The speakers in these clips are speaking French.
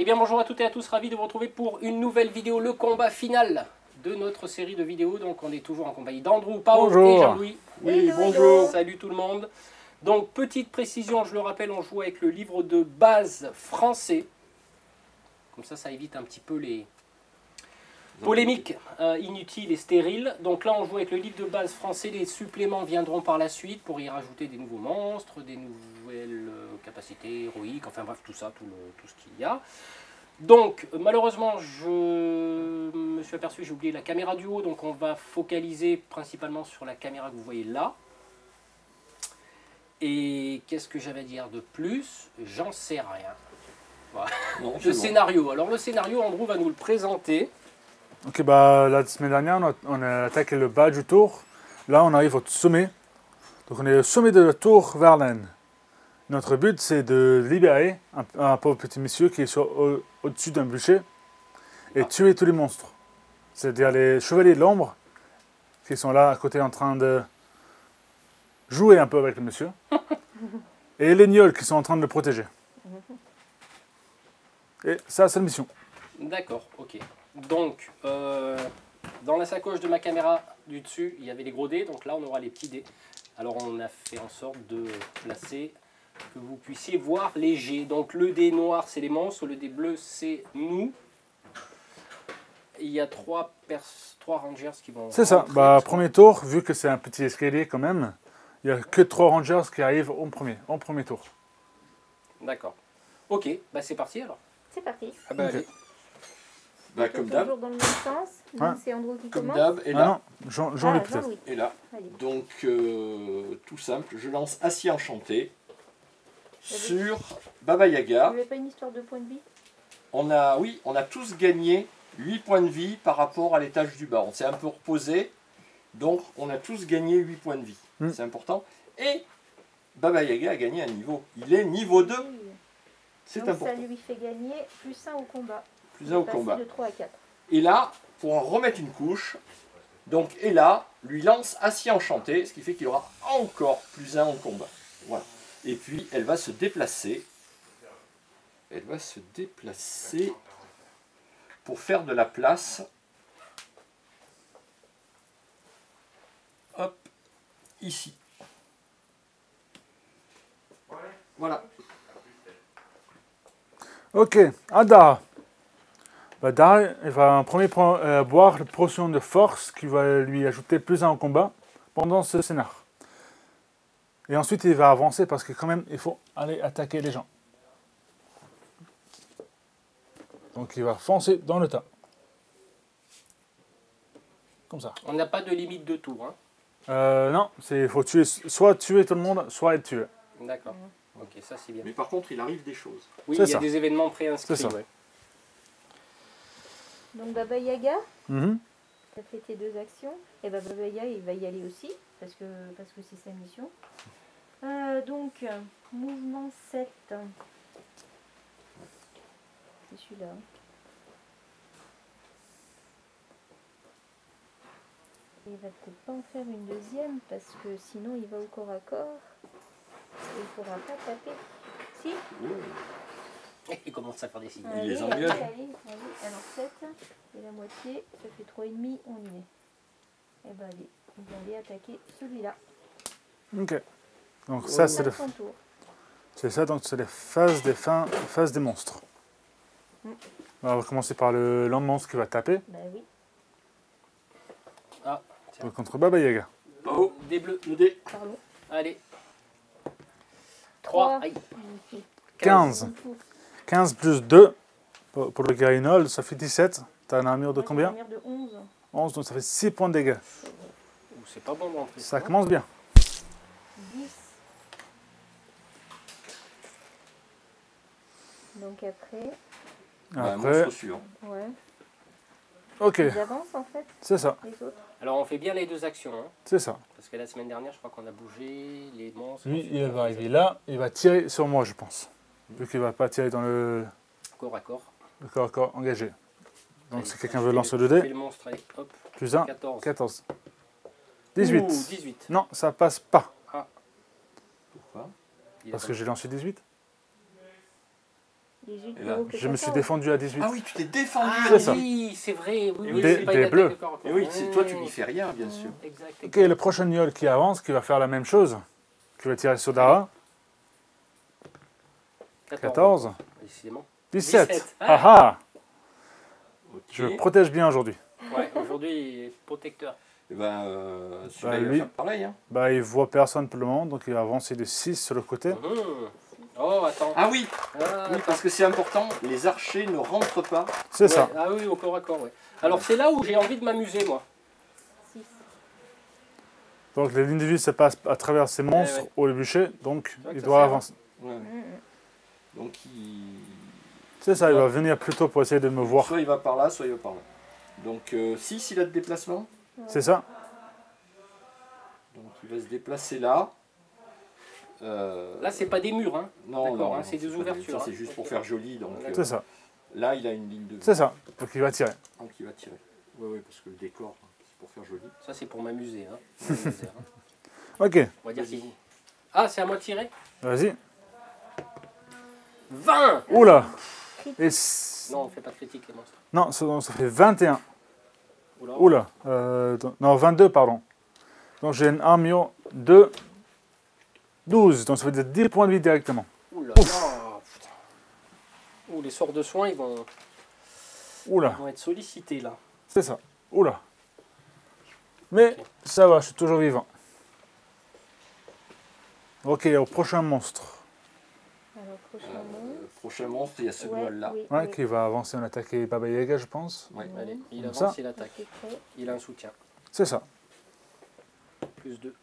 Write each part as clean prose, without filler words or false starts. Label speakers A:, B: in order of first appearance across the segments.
A: Eh bien bonjour à toutes et à tous, ravi de vous retrouver pour une nouvelle vidéo, le combat final de notre série de vidéos. Donc on est toujours en compagnie d'Andrew, Pao et Jean-Louis.
B: Oui, bonjour.
A: Salut tout le monde. Donc petite précision, je le rappelle, on joue avec le livre de base français. Comme ça évite un petit peu les polémiques inutiles et stériles. Donc là on joue avec le livre de base français, les suppléments viendront par la suite pour y rajouter des nouveaux monstres, des nouvelles capacités héroïques, enfin bref tout ça, tout ce qu'il y a. Donc malheureusement je me suis aperçu, j'ai oublié la caméra du haut, donc on va focaliser principalement sur la caméra que vous voyez là. Et qu'est-ce que j'avais à dire de plus? J'en sais rien. Voilà.
B: Non,
A: Le scénario. Alors le scénario, Andrew va nous le présenter.
C: Ok, bah la semaine dernière, on a attaqué le bas du tour. Là, on arrive au sommet. Donc, on est au sommet de la tour Verlaine. Notre but, c'est de libérer un pauvre petit monsieur qui est au-dessus d'un bûcher et tuer tous les monstres. C'est-à-dire les chevaliers de l'ombre qui sont là à côté en train de jouer un peu avec le monsieur. Et les gnolls qui sont en train de le protéger. Et ça, c'est la mission.
A: D'accord, ok. Donc, dans la sacoche de ma caméra du dessus, il y avait les gros dés. Donc là, on aura les petits dés. Alors, on a fait en sorte de placer que vous puissiez voir les jets. Donc, le dé noir, c'est les monstres. Le dé bleu, c'est nous. Il y a trois rangers qui vont...
C: C'est ça. Bah, premier tour, vu que c'est un petit escalier quand même, il n'y a que 3 rangers qui arrivent en premier tour.
A: D'accord. Ok, bah c'est parti alors.
B: C'est parti.
A: Ah bah,
C: Ok.
A: allez.
B: Bah, comme d'hab.
D: Toujours dans le même sens.
C: Ouais.
D: Donc c'est Andrew qui
B: Comme
D: commence.
B: d'hab. Et
C: Ah
B: là.
C: non, Jean-Louis peut-être.
D: Jean-Louis.
B: Et là.
D: Allez.
B: Donc, tout simple. Je lance Acier Enchanté sur Baba
D: Il
B: Yaga.
D: n'y avait pas une histoire de point de vie?
B: On a tous gagné 8 points de vie par rapport à l'étage du bas. On s'est un peu reposé. Donc, on a tous gagné 8 points de vie. C'est important. Et Baba Yaga a gagné un niveau. Il est niveau 2.
D: Oui.
B: C'est
D: Donc
B: important.
D: ça lui fait gagner plus 1 au combat.
B: Plus un au
D: Passer
B: combat.
D: de 3 à 4.
B: Et là, pour en remettre une couche, donc Ella lui lance Acier Enchanté, ce qui fait qu'il aura encore plus 1 en combat. Voilà. Et puis, elle va se déplacer. Elle va se déplacer pour faire de la place. Hop, ici. Voilà.
C: Ok, Ada. Bah, Dara, il va en premier boire la potion de force qui va lui ajouter plus 1 au combat pendant ce scénar. Et ensuite, il va avancer parce que quand même, il faut aller attaquer les gens. Donc, il va foncer dans le tas. Comme ça.
A: On n'a pas de limite de tour. Hein.
C: Non, il faut soit tuer tout le monde, soit être tué.
A: D'accord. Ok, ça c'est bien.
B: Mais par contre, il arrive des choses.
A: Oui,
C: C'est
A: il y a
C: ça.
A: des événements préinscrits.
C: C'est ça.
A: Ouais.
D: Donc Baba Yaga,
C: Mhm.
D: tu as fait tes 2 actions. Et bah, Baba Yaga, il va y aller aussi. Parce que c'est sa mission. Donc, mouvement 7. C'est celui-là. Il va peut-être pas en faire une deuxième parce que sinon il va au corps à corps et il pourra pas taper. Si.
A: Il commence à faire des signes.
B: Il les
D: Allez,
B: engage.
D: allez. Alors 7 et la moitié, ça fait 3,5, on y est. Et ben allez, on va aller attaquer celui-là.
C: Ok. Donc, ça, c'est
D: Son tour.
C: ça, donc c'est les phases des monstres. On va commencer par le monstre qui va taper
D: Bah oui.
A: Ah, tiens.
C: contre Baba Yaga.
B: Oh,
A: Des bleus.
B: le dé.
D: Pardon.
A: Allez.
D: 3.
A: 3. Aïe.
C: 15. 15 plus 2 pour le Garinol, ça fait 17. T'as une armure de combien?
D: Une armure de 11.
C: 11, donc ça fait 6 points de dégâts.
A: Ouh, c'est pas bon d'entrer.
C: Ça commence bien.
D: 10. Donc après,
B: Bah,
C: Après,
B: monstre suivant.
D: ouais.
C: ok,
D: Ils avancent en fait,
C: c'est ça,
D: les autres.
A: Alors on fait bien les 2 actions. Hein,
C: c'est ça.
A: parce que la semaine dernière, je crois qu'on a bougé les monstres.
C: Lui,
A: ensuite,
C: il
A: on
C: va
A: fait
C: arriver là, il va tirer sur moi, je pense. Vu qu'il va pas tirer dans le
A: corps à corps.
C: corps à corps engagé. Donc
A: Allez,
C: si quelqu'un
A: je
C: veut
A: fais
C: lancer
A: je
C: le
A: fais
C: dé,
A: le monstre, allez, hop,
C: plus 1,
A: 14.
C: 14. 18.
A: Ouh, 18.
C: Non, ça passe pas.
B: Pourquoi
A: Il a
C: Parce
A: pas-
C: que j'ai lancé 18.
D: 18
B: Et là,
D: plutôt que
C: Je me suis
D: 14.
C: défendu à 18.
B: Ah oui, tu t'es défendu.
A: Ah
C: C'est ça.
A: oui, c'est vrai. Oui,
B: Et
A: oui,
B: des-
A: c'est pas
C: des
A: une attaque
C: bleus.
A: de corps à corps.
B: Et oui, toi, tu n'y fais rien, bien sûr.
A: Exact.
C: Ok, le prochain Niol qui avance, qui va faire la même chose, qui va tirer sur Dara. 14.
A: Décidément.
C: 17.
A: 17.
C: Ah ah.
B: Ok.
C: Je me protège bien aujourd'hui.
A: Ouais, aujourd'hui, il est protecteur.
B: Et ben, celui-là,
C: Bah,
B: il va
C: lui-
B: faire pareil. Hein.
C: Bah, il voit personne pour le moment, donc il va avancer de 6 sur le côté.
A: Mhm. Oh, attends.
B: Ah oui,
A: Ah,
B: oui, parce que c'est important, les archers ne rentrent pas.
C: C'est ça.
A: ouais. Ah oui, au corps à corps, ouais. Alors c'est là où j'ai envie de m'amuser, moi.
D: 6.
C: Donc les lignes de vie se passent à travers ces monstres
A: ouais.
C: au bûcher, donc
A: vrai que
C: il
A: ça
C: doit
A: sert,
C: avancer.
B: Ouais. Donc, il...
C: C'est ça, il va venir plus tôt pour essayer de me voir.
B: soit il va par là, soit il va par là. Donc, 6, il a de déplacement.
C: C'est ça.
B: Donc, il va se déplacer là.
A: Là, c'est pas des murs, hein.
B: non,
A: d'accord,
B: non,
A: hein, c'est des
B: pas
A: ouvertures,
B: Ça, c'est
A: hein.
B: juste pour
A: Ok.
B: faire joli. Donc,
C: C'est ça.
B: là, il a une ligne de vie.
C: C'est ça. Donc il va tirer.
B: Donc, il va tirer. Oui, oui, parce que le décor, c'est pour faire joli.
A: Ça, c'est pour m'amuser, hein. M'amuser, hein.
C: Ok,
A: On va dire qu'il... Ah, c'est à moi de tirer.
C: vas-y.
A: 20.
C: Oula. Et
A: Non, on fait pas de critique, les monstres.
C: non, ça fait 21.
A: Oula.
C: Oula. Non, 22, pardon. Donc j'ai une armure de 12. Donc ça veut dire 10 points de vie directement.
A: Oula. Putain. Ouh, les sorts de soins, ils vont
C: Oula.
A: être sollicités, là.
C: C'est ça. Oula. Mais ça va, je suis toujours vivant. Ok, au prochain monstre.
D: Alors, prochain mot.
B: Prochain monstre, il y a ce
D: Ouais,
B: là.
D: oui,
C: Ouais,
D: oui.
C: qui va avancer en attaquer Baba Yaga, je pense.
B: Ouais.
A: Allez, il
C: Comme
A: avance,
C: ça.
A: il attaque.
D: Ok, prêt.
A: Il a un soutien.
C: C'est ça.
A: Plus 2.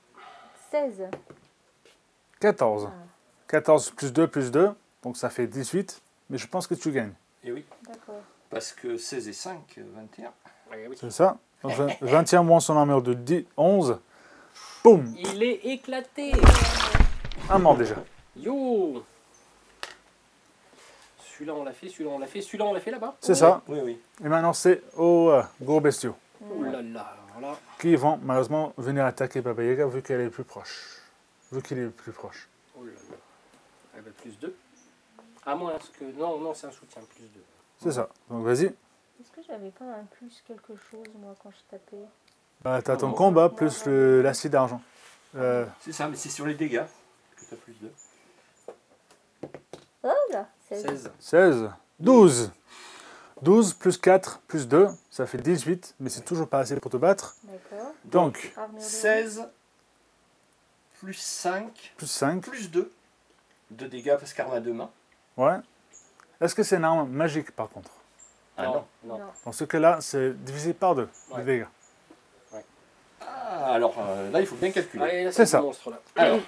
D: 16.
C: 14.
D: Ah.
C: 14 plus 2 plus 2. Donc ça fait 18. Mais je pense que tu gagnes.
B: Et oui,
D: D'accord.
B: parce que 16 et 5, 21.
A: Ouais, oui.
C: C'est ça. Donc 21 moins son armure de 10, 11. Boum.
A: Il est éclaté.
C: Un mort déjà.
A: Yo. Celui-là, on l'a fait, celui-là, on l'a fait, celui-là, on l'a fait là-bas.
C: C'est ça.
B: Oui, oui.
C: Et maintenant c'est aux gros bestiaux.
A: Oh là là, alors là.
C: Qui vont malheureusement venir attaquer Baba Yaga vu qu'elle est le plus proche. Vu qu'il est le plus proche.
A: Oh là là. Eh ben, plus 2. À moins que... Non, non, c'est un soutien, plus 2.
C: C'est ça. Donc vas-y.
D: Est-ce que j'avais pas un plus quelque chose, moi, quand je tapais?
C: Bah, t'as ton
B: bon.
C: combat plus l'acide d'argent.
B: C'est ça, mais c'est sur les dégâts que tu as plus de.
D: Oh là, 16.
A: 16.
C: 16. 12. 12 plus 4 plus 2, ça fait 18, mais c'est toujours pas assez pour te battre.
D: D'accord.
C: Donc,
D: Armure de
B: 16 plus 5
C: plus 5.
B: plus 2 de dégâts parce qu'arme à deux mains.
C: Ouais. Est-ce que c'est une arme magique par contre?
B: Ah non.
A: non.
D: Non.
C: Dans ce cas-là, c'est divisé par 2,
A: Ouais.
C: les dégâts.
B: Ah, alors là, il faut bien calculer.
A: Allez, là,
C: C'est
A: c'est
C: ça.
A: le monstre, là.
B: Alors,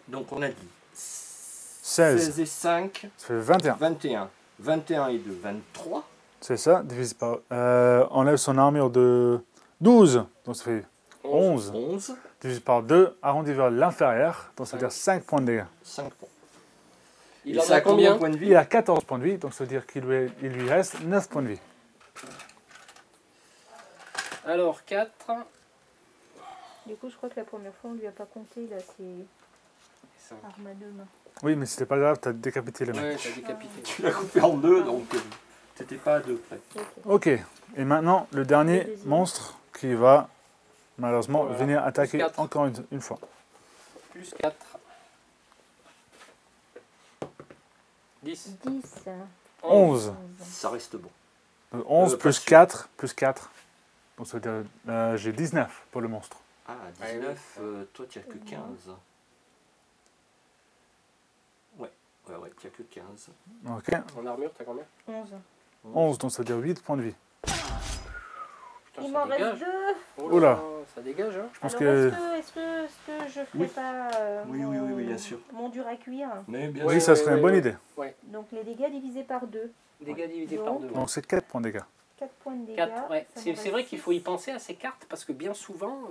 B: donc on a dit 16 et 5,
C: Ça fait 21.
B: 21. 21 et 2, 23.
C: C'est ça, divisé par... enlève son armure de 12, donc ça fait 11.
B: 11,
C: Divisé par 2, arrondi vers l'inférieur, donc ça veut dire 5 points de dégâts.
B: 5 points.
A: Il
B: Et
A: en
B: ça
A: a combien
B: de points de vie?
C: Il a 14 points de vie, donc ça veut dire qu'il lui reste 9 points de vie.
A: Alors, 4.
D: Du coup, je crois que la première fois, on lui a pas compté, là, c'est arme à deux mains.
C: Oui, mais c'était pas grave, t'as décapité le mec.
A: Ouais, t'as décapité.
B: Tu l'as coupé en deux, donc t'étais pas à deux près.
D: Ok.
C: Ok, et maintenant le dernier
D: Le deuxième.
C: monstre qui va malheureusement
A: Voilà.
C: venir attaquer
A: Plus 4.
C: encore une fois.
A: Plus 4. 10.
D: 10.
C: 11.
B: Ça reste bon.
C: 11
B: pas
C: plus
B: sûr.
C: 4 plus 4. Donc ça veut dire j'ai 19 pour le monstre.
B: Ah, 19, toi tu n'as que 15. Ouais, tu n'as que 15.
C: Ok,
A: En armure, t'as combien?
D: 11.
C: 11, donc ça veut dire 8 points de vie.
A: Putain,
D: Il
A: ça
D: m'en reste
A: dégage.
D: 2.
A: Oh
C: Oula.
A: là, ça dégage, hein.
C: Je pense
D: Alors,
C: que...
D: est-ce que je ferais
B: Oui.
D: pas
B: Oui, bien sûr.
D: mon dur à cuire?
B: Mais bien
C: Oui,
A: Ouais,
C: ça
A: ouais,
C: serait
A: ouais,
C: une bonne
A: ouais.
C: idée.
D: Donc, les dégâts divisés par 2.
A: Dégâts divisés
D: Donc,
A: par 2.
C: Donc c'est 4 points de dégâts.
D: 4 points de dégâts.
A: 4, ouais.
D: ça
A: C'est
D: me
A: vrai
D: reste
A: qu'il
D: six.
A: faut y penser à ces cartes parce que bien souvent,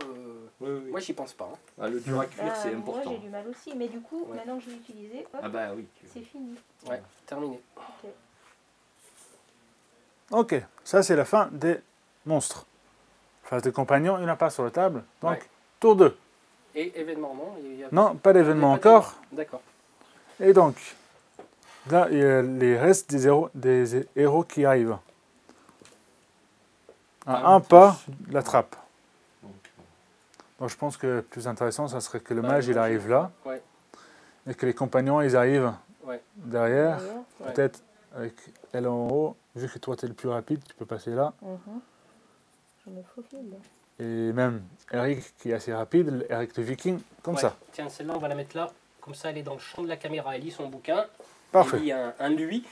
B: Oui.
A: moi j'y pense pas. hein.
B: Ah, le dur à cuire, c'est
D: Moi,
B: important.
D: j'ai du mal aussi. Mais du coup,
A: Ouais.
D: maintenant que je l'ai utilisé, hop,
B: Ah bah oui.
D: c'est fini.
A: Ouais, terminé.
D: Ok.
C: Ok, ça c'est la fin des monstres. Phase des compagnons, il n'y en a pas sur la table. Donc,
A: Ouais.
C: tour 2.
A: Et événement, non? Il y a-
C: Non, pas d'événement
A: il y a pas
C: encore.
A: d'événement. D'accord.
C: Et donc, Là, il y a les restes des héros qui arrivent. À un pas de la trappe.
B: Donc,
C: Donc je pense que le plus intéressant, ça serait que le
A: Bah,
C: mage, il arrive là,
A: Ouais,
C: et que les compagnons, ils arrivent
A: ouais.
C: derrière.
D: D'ailleurs,
A: Ouais.
C: Peut-être avec elle en haut. Vu que toi, tu es le plus rapide, tu peux passer là.
D: je me faufile.
C: Et même Eric, qui est assez rapide, Eric le Viking, comme
A: Ouais.
C: ça.
A: Tiens, celle-là, on va la mettre là. Comme ça, elle est dans le champ de la caméra. Elle lit son bouquin.
C: Parfait.
A: Elle lit un lui,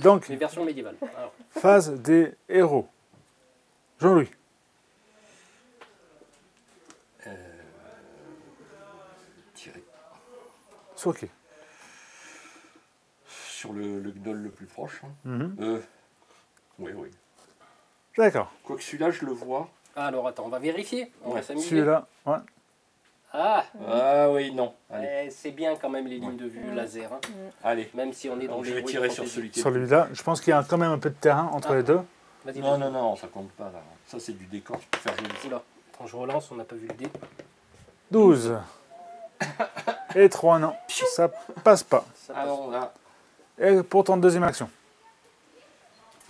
C: Donc,
A: mais version médiévale. Alors,
C: phase des héros. Jean-Louis.
B: tirer
C: Sur qui?
B: sur le gnoll le plus proche. Hein.
C: Mhm.
B: Oui, oui.
C: D'accord.
B: Quoique celui-là, je le vois.
A: alors attends, on va vérifier. On va
B: Ouais,
A: s'amuser.
C: Celui-là, ouais.
A: Ah,
B: Ah oui, non. Allez,
A: c'est bien quand même les lignes
B: Ouais.
A: de vue laser. Hein.
B: allez.
A: Même si on est dans
B: Donc, je
A: les
B: vais
A: héroïques
B: tirer sur
A: fantasy.
B: celui qui est.
C: Celui-là, je pense qu'il y a quand même un peu de terrain entre
A: Ah.
C: les deux.
A: Vas-y,
B: Non,
A: vas-y.
B: non, non, ça compte pas là. Ça, c'est du décor pour faire joli.
A: Oula, attends, je relance, on n'a pas vu le dé.
C: 12. Et 3, non. Ça passe pas.
A: Ça passe.
B: Alors là,
C: Et pour ton deuxième action.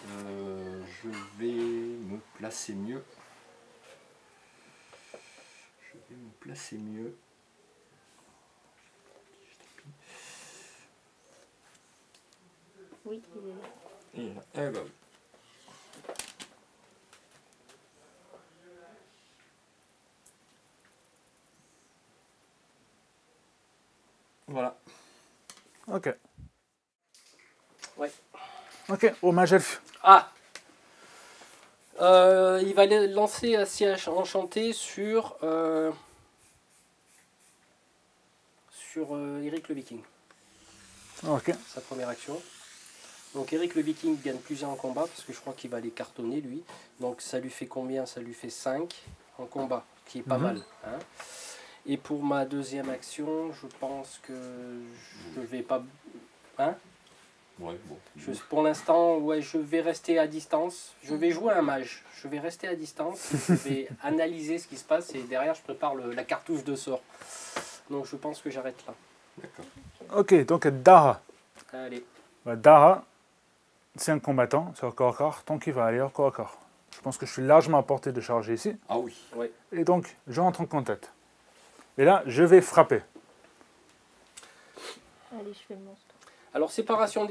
B: je vais me placer mieux. Je vais me placer mieux.
D: Oui, il est là.
B: Et là, eh ben oui. Voilà.
C: Ok.
A: Ouais.
C: Ok, au mage elfe.
A: Ah, il va lancer un siège enchanté sur Eric le Viking,
C: Ok.
A: sa première action. Donc Eric le Viking gagne plusieurs en combat parce que je crois qu'il va les cartonner lui. Donc ça lui fait combien? Ça lui fait 5 en combat, qui est pas
C: Mhm.
A: mal. Hein. Et pour ma deuxième action, je pense que je vais pas... Hein?
B: Ouais, bon.
A: Pour l'instant, ouais, je vais rester à distance. Je vais jouer un mage. Je vais rester à distance. Je vais analyser ce qui se passe et derrière, je prépare la cartouche de sort. Donc, je pense que j'arrête là.
B: D'accord.
C: Ok, donc Dara.
A: Allez.
C: Bah, Dara, c'est un combattant, c'est au corps à corps, tant qu'il va aller au corps à corps. Je pense que je suis largement à portée de charger ici.
B: Ah oui.
C: Et donc, j'entre en contact. Et là, je vais frapper.
D: Allez, je fais le monstre.
A: Alors, séparation.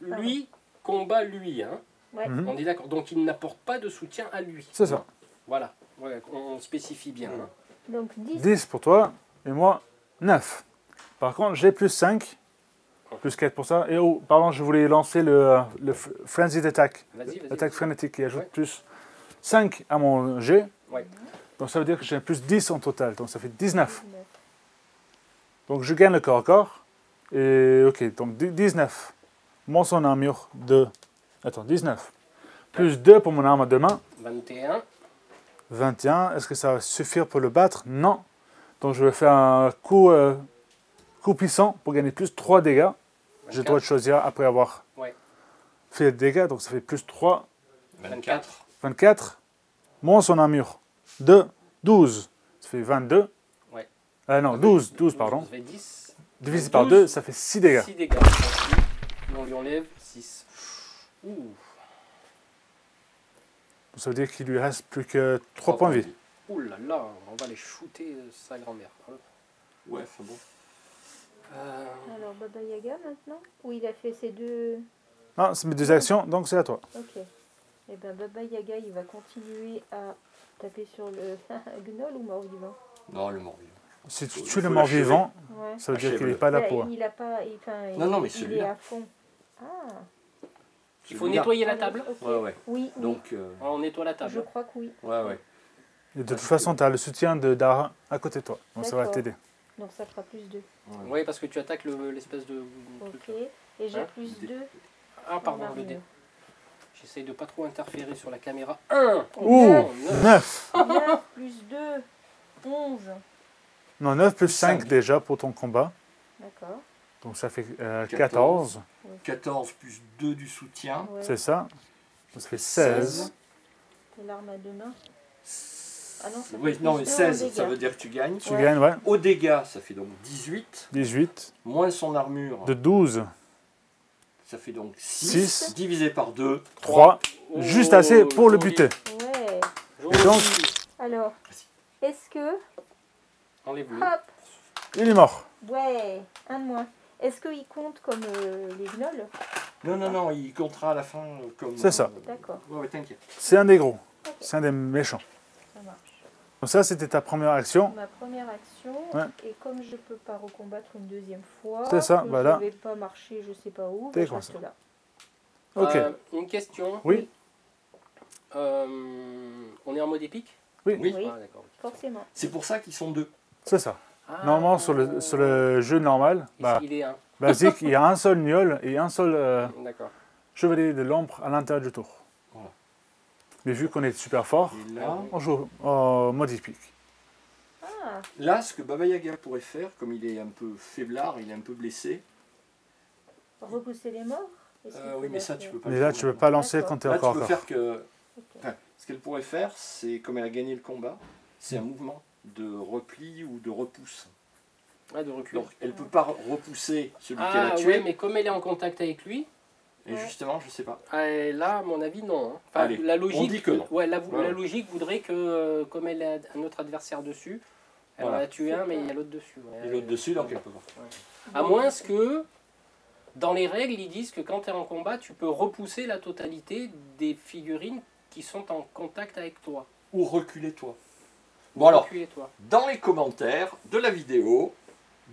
A: Lui combat lui. Hein.
D: Ouais.
C: Mhm.
A: On est d'accord. Donc, il n'apporte pas de soutien à lui.
C: C'est ça.
A: Voilà. Ouais, on spécifie bien. Hein.
D: Donc 10.
C: 10 pour toi, et moi, 9. Par contre, j'ai plus 5, plus 4 pour ça. Et oh, pardon, je voulais lancer le Frenzied Attack.
A: Vas-y, vas-y.
C: L'attaque frénétique qui ajoute
A: Ouais.
C: plus 5 à mon jet.
A: Ouais.
C: Donc ça veut dire que j'ai plus 10 en total. Donc ça fait 19.
D: 19.
C: Donc je gagne le corps à corps. Et ok, donc 19. Mon son armure de... Attends, 19. Plus 2 pour mon arme à deux mains.
A: 21.
C: 21. Est-ce que ça va suffire pour le battre? Non. Donc je vais faire un coup puissant pour gagner plus 3 dégâts. J'ai le droit de choisir après avoir
A: Ouais.
C: fait le dégât. Donc ça fait plus 3,
A: 24.
C: 24. Moins son armure de 12. Ça fait 22.
A: Ouais.
C: Non, 12, pardon.
A: Ça fait 10.
C: Divisé par
A: 12.
C: 2, ça fait 6 dégâts.
A: 6 dégâts. On lui enlève 6. Ouh.
C: Donc ça veut dire qu'il lui reste plus que 3 points de vie.
A: Ouh là là, on va les shooter sa grand-mère.
B: Ouais, c'est bon.
D: Alors Baba Yaga maintenant? Où il a fait ses deux...
C: Ah, c'est mes deux actions, donc c'est à toi.
D: Ok. Et ben Baba Yaga, il va continuer à taper sur le gnoll ou mort-vivant?
B: Non, le mort vivant.
C: Si tu
B: Il
C: tues le
B: faut
C: mort-vivant,
D: Ouais.
C: ça veut dire qu'il n'est
B: Achève-le.
C: pas là
D: Là,
C: pour...
D: il a pas...
B: Non, non, mais
D: il est
B: celui-là.
D: à fond. Ah.
A: Il faut nettoyer la table.
D: Ok.
B: Ouais, ouais.
D: Oui, oui.
B: Donc,
A: On nettoie la
D: Je
A: table.
D: crois que oui.
B: ouais, ouais.
C: Et de toute façon, tu as le soutien de Dara à côté de toi. Donc ça va
D: D'accord.
C: t'aider.
D: Donc ça fera plus 2.
A: Oui, parce que tu attaques l'espèce de
D: Ok.
A: truc.
D: Et j'ai
A: Hein?
D: plus 2.
A: Ah, pardon, le dé.
D: armure.
A: J'essaye de pas trop interférer sur la caméra. 1.
C: Ouh, 9.
D: 9 plus 2. 11.
C: Non, 9 plus 5
B: 5.
C: déjà pour ton combat.
D: D'accord.
C: Donc ça fait
B: 14.
C: 14.
B: 14 plus 2 du soutien.
D: Ouais.
C: C'est ça. Donc ça fait 16.
D: Et l'arme à deux mains. Ah non, ça
B: Oui,
D: fait
B: non,
D: plus
B: mais
D: deux en
B: 16,
D: dégâts.
B: ça veut dire que tu gagnes.
C: Tu
D: Ouais.
C: gagnes, ouais.
B: Au dégâts, ça fait donc 18.
C: 18.
B: Moins son armure,
C: De 12.
B: ça fait donc
C: 6.
B: 6. Divisé par 2.
C: 3.
A: Oh,
C: Juste assez pour le
A: joli,
C: buter.
D: Ouais.
A: joli.
C: Donc-
D: Alors, est-ce que...
A: Enlève-le.
D: Hop.
C: Il est mort.
D: Ouais, un de moins. Est-ce qu'il compte comme les gnolls?
B: Non, non, non, il comptera à la fin comme...
C: C'est ça.
D: D'accord,
B: Ouais, t'inquiète.
C: C'est un des gros.
D: Ok.
C: C'est un des méchants.
D: ça marche.
C: Donc ça, c'était ta première action.
D: Ma première action,
C: Ouais.
D: et comme je peux pas recombattre une deuxième fois,
C: C'est ça,
D: que
C: voilà.
D: je vais pas marcher je sais pas où,
C: T'es
D: bah, je
C: comme
D: reste
C: ça.
D: là.
C: Ok.
A: Une question.
C: Oui.
A: On est en mode épique?
B: Oui.
D: Oui,
A: Ah, d'accord.
D: forcément.
B: C'est pour ça qu'ils sont 2.
C: C'est ça.
A: Ah.
C: Normalement, sur le jeu normal,
A: Ici, il est un.
C: basique, il y a un seul Niol et un seul
A: D'accord.
C: chevalier de l'ombre à l'intérieur du tour.
B: Voilà.
C: Mais vu qu'on est super fort,
B: Et là,
C: on joue en mode épique.
D: Ah,
B: là, ce que Baba Yaga pourrait faire, comme il est un peu faiblard, il est un peu blessé.
D: repousser les morts? Est-ce qu'il
B: Oui,
D: faut
B: mais ça,
D: la
B: tu
D: faire
B: peux pas
C: Mais
B: le
C: là,
B: faire
C: tu peux
B: maintenant.
C: pas lancer
D: D'accord.
C: quand tu es
B: Là,
C: encore
B: tu peux
C: corps.
B: faire que...
D: Ok.
B: Enfin, ce qu'elle pourrait faire, c'est comme elle a gagné le combat, c'est un mouvement de repli ou de repousse.
A: Ah, de recul.
B: Donc, elle peut pas repousser celui qu'elle a
A: Ah,
B: tué.
A: ouais, mais comme elle est en contact avec lui,
B: Et justement, je sais pas.
A: là, à mon avis, non. Hein. Enfin,
B: Allez,
A: la logique,
B: on dit que non.
A: Ouais, la
B: Ouais.
A: logique voudrait que, comme elle a un autre adversaire dessus, elle
B: Voilà.
A: en a tué un, mais il y a l'autre dessus. Ouais.
B: Et l'autre dessus, donc elle peut pas.
A: À moins que, dans les règles, ils disent que quand tu es en combat, tu peux repousser la totalité des figurines qui sont en contact avec toi.
B: Ou reculer toi. Bon alors,
A: Reculer, toi.
B: dans les commentaires de la vidéo,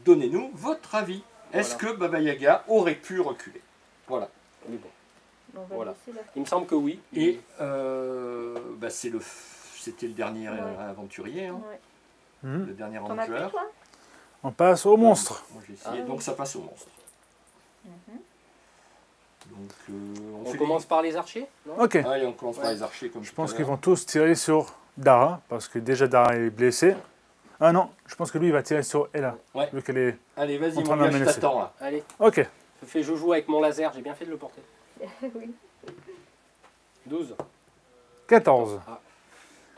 B: donnez-nous votre avis. Est-ce
A: Voilà.
B: que Baba Yaga aurait pu reculer? Voilà.
A: Mais bon,
D: On va
A: Voilà.
D: laisser la...
A: il me semble que oui.
B: Et bah, c'était le dernier
D: Ouais.
B: aventurier, hein,
D: Ouais.
C: Mhm.
B: le dernier
D: T'en as plus,
B: ranger.
D: toi?
C: On passe au monstre.
B: Moi j'ai essayé,
D: Ah.
B: donc ça passe au monstre.
D: Mhm.
B: Donc
A: On
B: fait
A: commence par les archers, non?
C: Ok.
B: Allez, on commence par
A: Ouais.
B: les archers comme
C: Je
B: tout
C: pense
B: à
C: qu'ils
B: l'heure.
C: vont tous tirer sur Dara, parce que déjà Dara est blessé. Ah non, je pense que lui il va tirer sur Ella,
B: Ouais.
C: vu qu'elle est...
B: Allez, vas-y,
C: en train
B: mon
C: de
B: gars, je
C: menacer.
B: t'attends là.
A: Allez,
C: Ok,
A: je fais joujou avec mon laser, j'ai bien fait de le porter.
D: Oui.
A: 12.
C: 14.
A: Ah,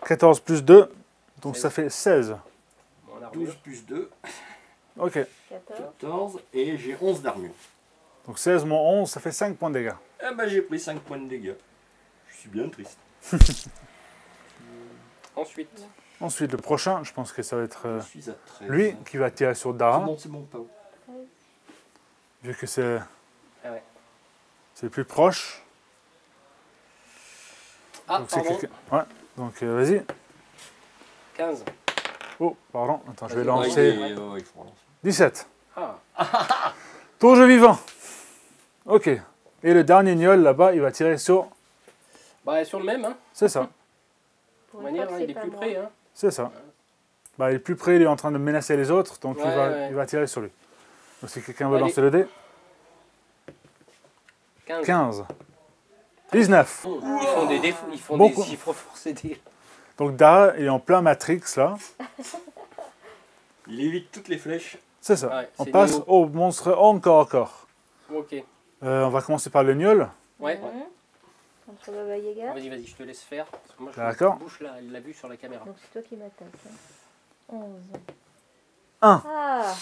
C: 14 plus 2, donc
A: 16.
C: ça fait 16.
A: mon armure.
B: 12 plus 2,
C: Ok,
D: 14.
B: 14, et j'ai 11 d'armure.
C: donc 16 moins 11, ça fait 5 points de dégâts.
B: Eh ben j'ai pris 5 points de dégâts. Je suis bien triste.
A: Ensuite,
C: Ensuite, le prochain, je pense que ça va être
B: Je suis à 13.
C: lui qui va tirer sur
B: C'est
C: Dara,
B: bon, Pao.
C: vu que c'est
A: ah ouais.
C: c'est le plus proche.
A: Ah,
C: Donc, c'est
A: pardon,
C: quelqu'un- Ouais, donc vas-y.
A: 15.
C: Oh, pardon, attends, je vais
A: Vas-y,
C: lancer.
B: Il faut relancer.
C: 17.
A: Ah,
C: Tour jeu vivant. Ok. Et le dernier Niol là-bas, il va tirer sur.
A: bah sur le même, hein.
C: C'est ça,
D: Pour
A: De
D: une
A: manière,
D: fois
A: hein,
D: que
A: il est
D: c'est
A: plus
D: pas
A: près,
D: moi.
A: hein.
C: c'est ça. Bah, il est plus près, il est en train de menacer les autres, donc
A: Ouais,
C: il va tirer sur lui. Donc si quelqu'un veut
A: Allez.
C: lancer le dé.
A: 15.
C: 15. 19.
A: Oh, ils font des défauts, ils font
C: Beaucoup.
A: des chiffres forcés.
C: Donc Dara est en plein Matrix là.
B: Il évite toutes les flèches.
C: C'est ça.
A: Ouais,
C: On
A: c'est
C: passe
A: Néo.
C: au monstre encore.
A: Ok.
C: On va commencer par le Niol.
A: Ouais.
D: Mhm. Contre Baba Yaga.
A: Vas-y, vas-y, je te laisse faire. Parce que moi, je
C: D'accord.
A: bouche là, elle l'a vu sur la caméra.
D: Donc c'est toi qui m'attaques. Hein. 11.
C: 1.
D: Ah,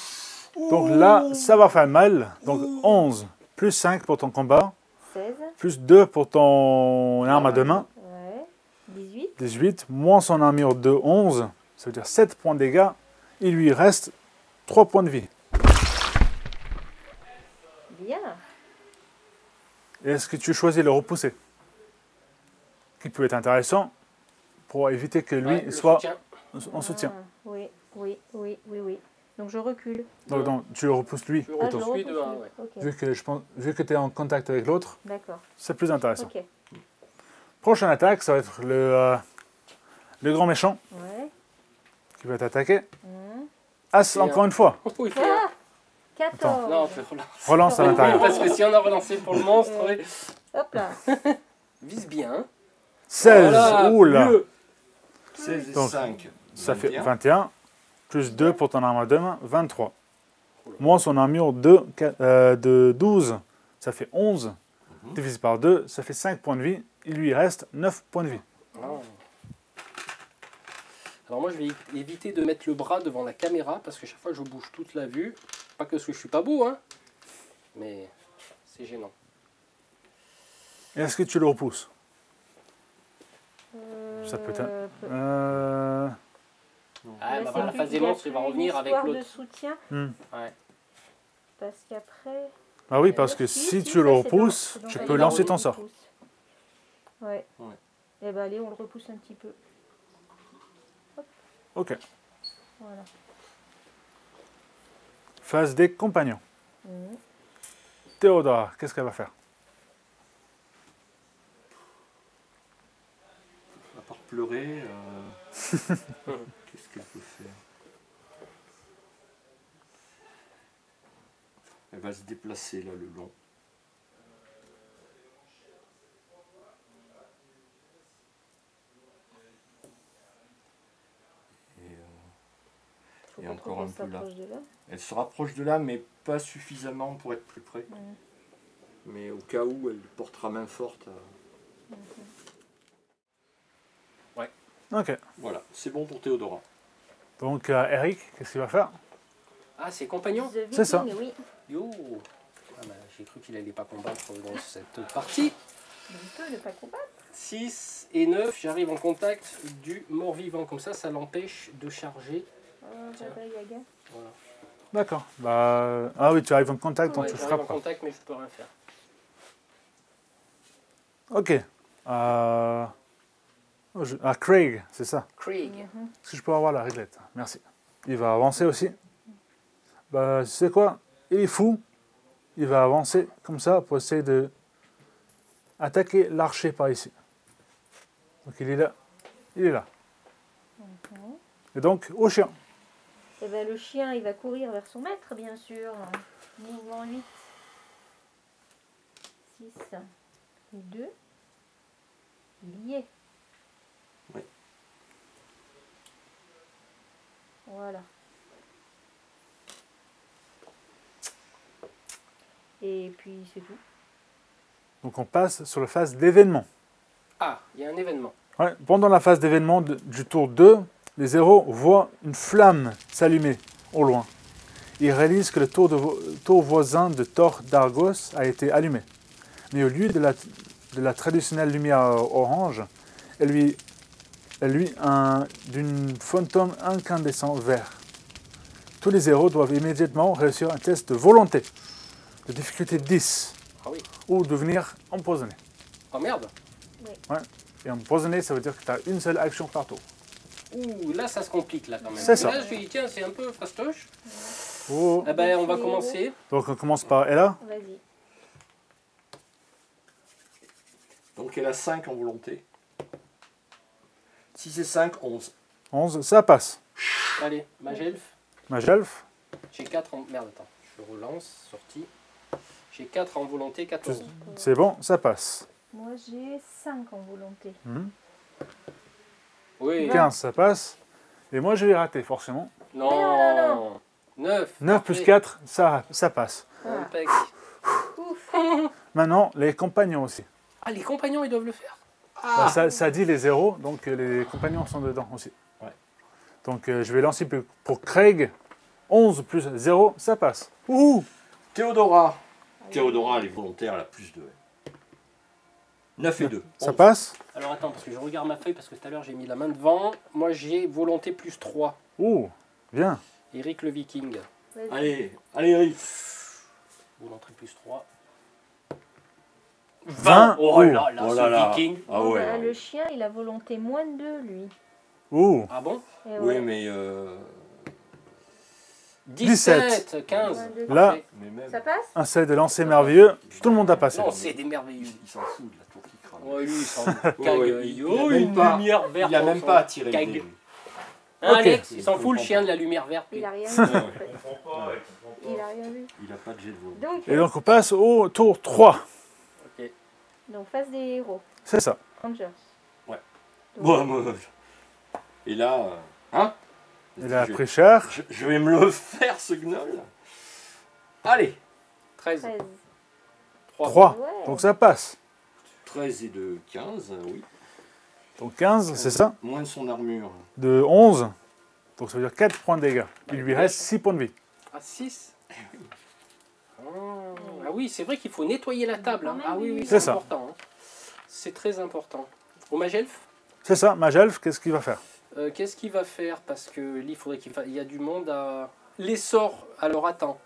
C: Donc là, ça va faire mal. Donc 11 plus 5 pour ton combat,
D: 16.
C: plus 2 pour ton arme à deux mains,
D: Ouais. 18.
C: 18, moins son armure de 11, ça veut dire 7 points de dégâts. Il lui reste 3 points de vie.
D: Bien.
C: Est-ce que tu choisis le repousser? Qui peut être intéressant pour éviter que lui
A: Ouais, le
C: soit
A: soutien.
C: en soutien.
D: Ah, oui, oui, oui, oui, oui. Donc je recule.
C: Donc, tu le repousses lui
A: Tu le
D: Ah, je
C: plutôt.
A: repousses.
D: le
A: de
D: repousse,
A: un,
D: lui. Ok,
C: Vu que tu es en contact avec l'autre,
D: d'accord.
C: c'est plus intéressant.
D: Ok.
C: Prochaine attaque, ça va être le grand méchant
D: Ouais.
C: qui va t'attaquer.
D: Mhm.
C: As
A: Et
C: encore une fois.
A: Oh, il fait
D: Ah 14.
A: Non, tu relances.
C: Relance à
A: Oui,
C: l'intérieur.
A: parce que si on a relancé pour le monstre, oui.
D: Hop là.
A: Vise bien.
C: 16.
A: Voilà,
C: Oula.
A: mieux.
B: 16 et
C: Donc,
B: 5.
C: Ça fait
B: 21.
C: 21. Plus 2 pour ton arme à deux mains, 23. Moins son armure de 12, ça fait 11. Divisé par 2, ça fait 5 points de vie. Il lui reste 9 points de vie.
A: Ah. Alors moi je vais éviter de mettre le bras devant la caméra parce que chaque fois je bouge toute la vue. Pas que je suis pas beau, hein, mais c'est gênant.
C: Est-ce que tu le repousses? Ça peut être...
A: Ah,
D: Là,
A: bah
D: c'est
A: voilà, la
D: plus-
A: phase des
D: il y a
A: monstres, il va
D: plus une
A: revenir avec
D: histoire de
A: l'autre.
D: soutien,
A: Ouais.
D: parce qu'après...
C: Ah oui, parce que
D: Si,
C: si
D: si,
C: tu
D: ça,
C: le
D: c'est dans-
C: repousses,
D: c'est dans
C: tu
D: ta
C: peux
A: il
C: lancer
A: va
C: ton
D: on
C: sort.
D: repousse. Ouais.
B: Ouais.
D: Et ben allez, on le repousse un petit peu.
C: Ok.
D: Voilà.
C: Phase des compagnons.
D: Mhm.
C: Théodora, qu'est-ce qu'elle va faire?
B: À part pleurer, qu'est-ce qu'elle peut faire? Elle va se déplacer là le long.
D: Faut
B: Et
D: pas
B: encore
D: trop
B: un
D: qu'elle
B: peu là.
D: s'approche de là.
B: Elle se rapproche de là, mais pas suffisamment pour être plus près.
D: Mhm.
B: Mais au cas où, elle portera main forte.
C: Ok.
B: Voilà, c'est bon pour Théodora.
C: Donc Eric, qu'est-ce qu'il va faire?
A: Ah, c'est compagnon.
D: The
C: C'est ça.
D: Viking, oui.
A: Yo. Ah, bah, j'ai cru qu'il allait pas combattre dans cette partie.
D: Il peut ne pas combattre.
A: 6 et 9, j'arrive en contact du mort-vivant. Comme ça l'empêche de charger.
D: Oh, Baba Yaga.
A: Voilà.
C: D'accord. Bah... Ah oui, tu arrives en contact, donc
A: Ouais,
C: tu
A: j'arrive en
C: frappes pas.
A: contact, mais je peux rien faire.
C: Ok. Craig, c'est ça.
A: Craig.
D: Mhm.
C: Est-ce que je peux avoir la réglette? Merci. Il va avancer aussi. Bah, tu sais quoi? Il est fou. Il va avancer comme ça pour essayer de attaquer l'archer par ici. Donc il est là. Il est là.
D: Mhm.
C: Et donc, au chien.
D: Eh ben, le chien, il va courir vers son maître, bien sûr. Mouvement 8. 6. Et 2. Lié.
B: Oui.
D: Voilà. Et puis, c'est tout.
C: Donc on passe sur la phase d'événement.
A: Ah, il y a un événement.
C: Ouais, pendant la phase d'événement du tour 2, les héros voient une flamme s'allumer au loin. Ils réalisent que le tour voisin de Thor d'Argos a été allumé. Mais au lieu de la traditionnelle lumière orange, elle lui d'une fantôme incandescent vert. Tous les héros doivent immédiatement réussir un test de volonté, de difficulté 10,
A: Ah oui.
C: ou devenir empoisonné.
A: Oh merde.
C: Et empoisonné, ça veut dire que tu as une seule action par tour.
A: Ouh, là ça se complique là quand même.
C: C'est ça.
A: Là je me dis tiens, c'est un peu fastoche.
C: Oh.
A: Ah ben on va
D: C'est
A: commencer.
C: Donc on commence par Ella.
D: Vas-y.
B: Donc elle a 5 en volonté. 6 et 5, 11.
C: 11, ça passe.
A: Allez, Magelf.
C: Magelf,
A: J'ai 4 en... Merde, attends. Je relance, sortie. J'ai 4 en volonté, 14.
C: c'est bon, ça passe.
D: Moi, j'ai 5 en volonté.
C: Mhm.
A: Oui.
C: 15, ça passe. Et moi, je vais rater, forcément.
A: Non. 9.
C: 9 plus 4, ça passe.
D: Voilà.
A: Impec.
D: Ouf.
C: Maintenant, les compagnons aussi.
A: Ah, les compagnons, ils doivent le faire.
C: Bah, ça dit les zéros, donc les compagnons sont dedans aussi.
B: Ouais.
C: Donc je vais lancer pour Craig. 11 plus 0, ça passe. Ouh.
B: Théodora. Théodora, elle est volontaire, elle a plus de... 9 et 2.
C: Ça passe.
A: Alors attends, parce que je regarde ma feuille, parce que tout à l'heure j'ai mis la main devant. Moi j'ai volonté plus 3.
C: Ouh, bien.
A: Eric le Viking.
D: Vas-y.
B: Allez Eric.
A: Volonté plus 3.
C: 20.
A: Oh là là,
B: Oh
A: ce
B: là là.
A: Viking.
B: Ah
D: Bon,
B: ouais.
D: bah, le chien, il a volonté moins de 2, lui.
C: Ouh.
A: Ah bon
D: Et
B: Oui,
D: ouais.
B: mais...
A: 17, 15.
D: Moins de-
C: Là,
A: Parfait.
B: mais même...
D: Ça passe?
C: un set de lancer merveilleux. Tout le monde a passé.
A: Non, c'est des merveilleux.
B: Il s'en fout de la tour qui crame.
A: Ouais, lui, il s'en
B: Ouais, ouais, il a
A: Oh,
B: même
A: une
B: pas-
A: lumière verte.
B: Il a
A: dans
B: même
A: son
B: pas attiré le
A: cague.
B: dé, lui.
A: Hein,
C: Ok.
A: Alex, il s'en
B: Il
A: fout le
B: comprend
A: chien
B: pas.
A: de la lumière verte.
D: Il
A: lui.
D: a rien vu, en fait.
E: comprend pas, il comprend pas.
D: Il a rien vu.
B: Il a pas de jet de vol.
D: Donc,
C: Et donc on passe au tour 3.
A: Ok.
D: face des héros.
C: C'est ça.
D: Rangers.
B: Ouais.
D: Donc,
B: Bon, et là... Hein
C: Il a pris cher.
B: je vais me le faire, ce gnoll. Allez.
A: 13.
D: 13.
A: 3.
C: 3.
D: Ouais.
C: Donc ça passe.
B: 13 et 2, 15, oui.
C: Donc 15, c'est ça.
B: Moins son armure.
C: De 11. Donc ça veut dire 4 points de dégâts. Il lui reste 6 points de vie.
A: Ah, 6. Ah oui, c'est vrai qu'il faut nettoyer la table. Hein. Ah oui, oui,
C: C'est
A: c'est
C: ça.
A: important. Hein. C'est très important. Au Magelf,
C: C'est ça, Magelf, qu'est-ce qu'il va faire?
A: qu'est-ce qu'il va faire? Parce que il faudrait il y a du monde à... Les sorts, alors attends.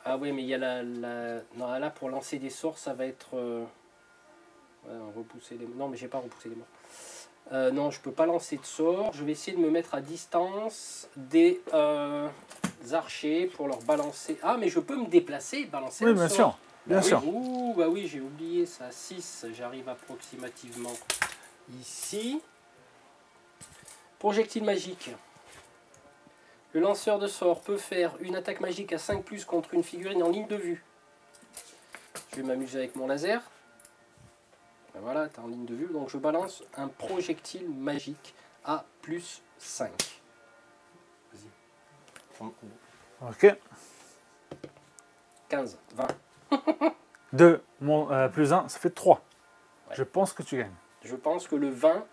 A: Ah oui, mais il y a non, là, pour lancer des sorts, ça va être... ouais, repousser les... Non, mais j'ai pas repoussé les morts. Non, je peux pas lancer de sorts. Je vais essayer de me mettre à distance des archers pour leur balancer... Ah, mais je peux me déplacer et balancer
C: Oui,
A: un
C: bien
A: sort.
C: sûr. Bien sûr.
A: Ouh, bah oui, j'ai oublié ça. 6, j'arrive approximativement ici. Projectile magique. Le lanceur de sort peut faire une attaque magique à 5+ contre une figurine en ligne de vue. Je vais m'amuser avec mon laser. Ben voilà, tu es en ligne de vue. Donc je balance un projectile magique à +5.
C: Ok.
A: 15, 20.
C: 2 plus 1, ça fait 3.
A: Ouais.
C: Je pense que tu gagnes.
A: Je pense que le 20,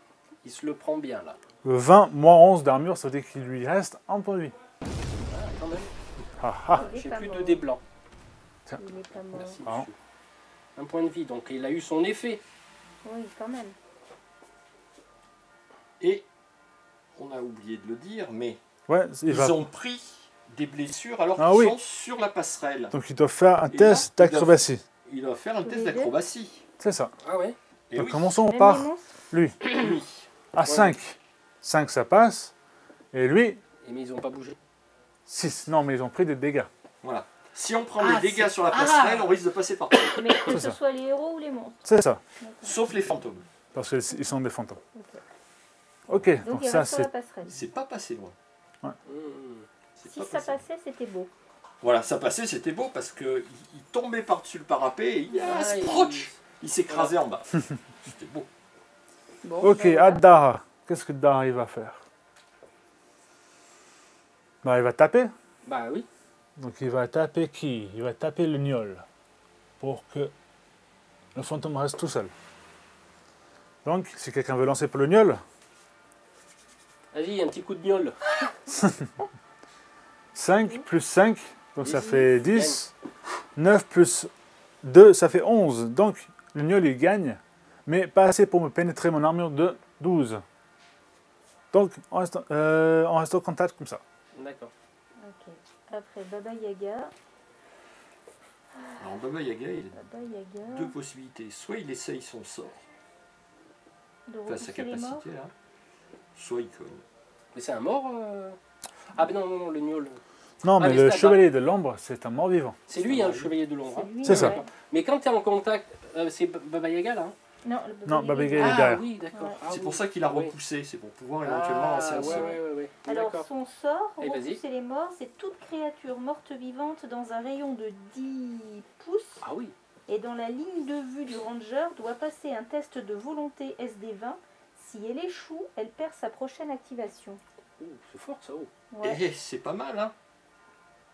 A: il se le prend bien là.
C: Le 20 moins 11 d'armure, ça veut dire qu'il lui reste un point de vie.
A: Ah, quand même.
C: Ah, ah.
D: Il est
A: J'ai
D: pas
A: plus
D: mort.
A: de dés blancs.
D: Il est pas mort.
A: Merci,
C: Ah.
A: monsieur. Un point de vie, donc il a eu son effet.
D: Oui, quand même.
B: Et, on a oublié de le dire, mais
C: Ouais, il
B: ils
C: va...
B: ont pris des blessures alors
C: Ah
B: qu'ils
C: oui.
B: sont sur la passerelle.
C: Donc il doit faire un
B: Et
C: test
B: là,
C: d'acrobatie.
B: Il doit faire un
D: Tous
B: test
D: les deux
B: d'acrobatie.
C: C'est ça.
A: Ah ouais.
B: Et
C: Donc
B: oui.
C: commençons
D: Même
C: par
D: les monstres
C: lui.
B: Oui.
C: À 5. 5 ça passe. Et lui,
A: Et mais ils n'ont pas bougé.
C: 6. Non, mais ils ont pris des dégâts.
B: Voilà. Si on prend
A: Ah,
B: les dégâts
A: c'est-
B: sur la passerelle,
A: Ah.
B: on risque de passer par terre.
D: Mais que
C: C'est
D: ce
C: ça.
D: soit les héros ou les monstres.
C: C'est ça.
D: D'accord.
B: Sauf les fantômes.
C: Parce qu'ils sont des fantômes.
D: Ok.
C: Ok,
D: Donc
C: donc
D: il
C: ça
D: reste sur la
C: c'est...
D: passerelle.
B: C'est pas passé loin.
A: Mmh.
B: C'est
D: Si
B: pas
D: ça
B: passé.
D: passait, c'était beau.
B: Voilà, ça passait, c'était beau parce que il tombait par-dessus le parapet et
A: Ah,
B: il s'écrasait en bas. C'était beau.
D: Bon,
C: Ok,
D: ben voilà.
C: Adara. Qu'est-ce que Dara il va faire? Bah, il va taper.
A: Bah oui.
C: Donc il va taper qui? Il va taper le gnôle. Pour que le fantôme reste tout seul. Donc, si quelqu'un veut lancer pour le gnôle,
A: Vas-y, un petit coup de gnôle.
C: 5 plus 5, donc ça
A: Dix.
C: fait 10. 9 plus 2, ça fait 11. Donc, le gnôle, il gagne, mais pas assez pour me pénétrer mon armure de 12. Donc, on reste en contact comme ça.
A: D'accord.
D: Ok. Après Baba Yaga.
B: Alors Baba Yaga, il
D: Baba
B: a
D: Yaga.
B: deux possibilités. Soit il essaye son sort,
D: De
B: enfin sa
D: repousser les morts.
B: capacité là, soit il cogne.
A: Mais c'est un mort Ah ben non, non, non, le gnôle.
C: Non, mais
A: mais
C: le
A: c'est
C: chevalier de l'ombre, c'est un mort-vivant.
A: C'est lui, hein, le chevalier de l'ombre.
D: C'est
A: hein.
D: lui,
C: C'est ça.
D: ouais.
A: Mais quand tu es en contact, c'est Baba Yaga là hein.
D: Non,
C: Non, Baba Yaga, il est
A: Ah
C: derrière.
A: oui, d'accord.
D: Ouais.
A: Ah,
B: C'est
A: oui.
B: pour ça qu'il a
A: Oui.
B: repoussé, c'est pour pouvoir éventuellement lancer un
A: ouais,
B: sort.
A: ouais.
D: Alors
A: D'accord.
D: son sort,
A: Allez, vas-y.
D: repousser les morts, c'est toute créature morte vivante dans un rayon de 10 pouces
A: Ah oui.
D: et dans la ligne de vue du ranger doit passer un test de volonté SD20. Si elle échoue, elle perd sa prochaine activation.
A: Oh, c'est fort ça. Oh.
D: Ouais.
B: Eh, c'est pas mal, hein.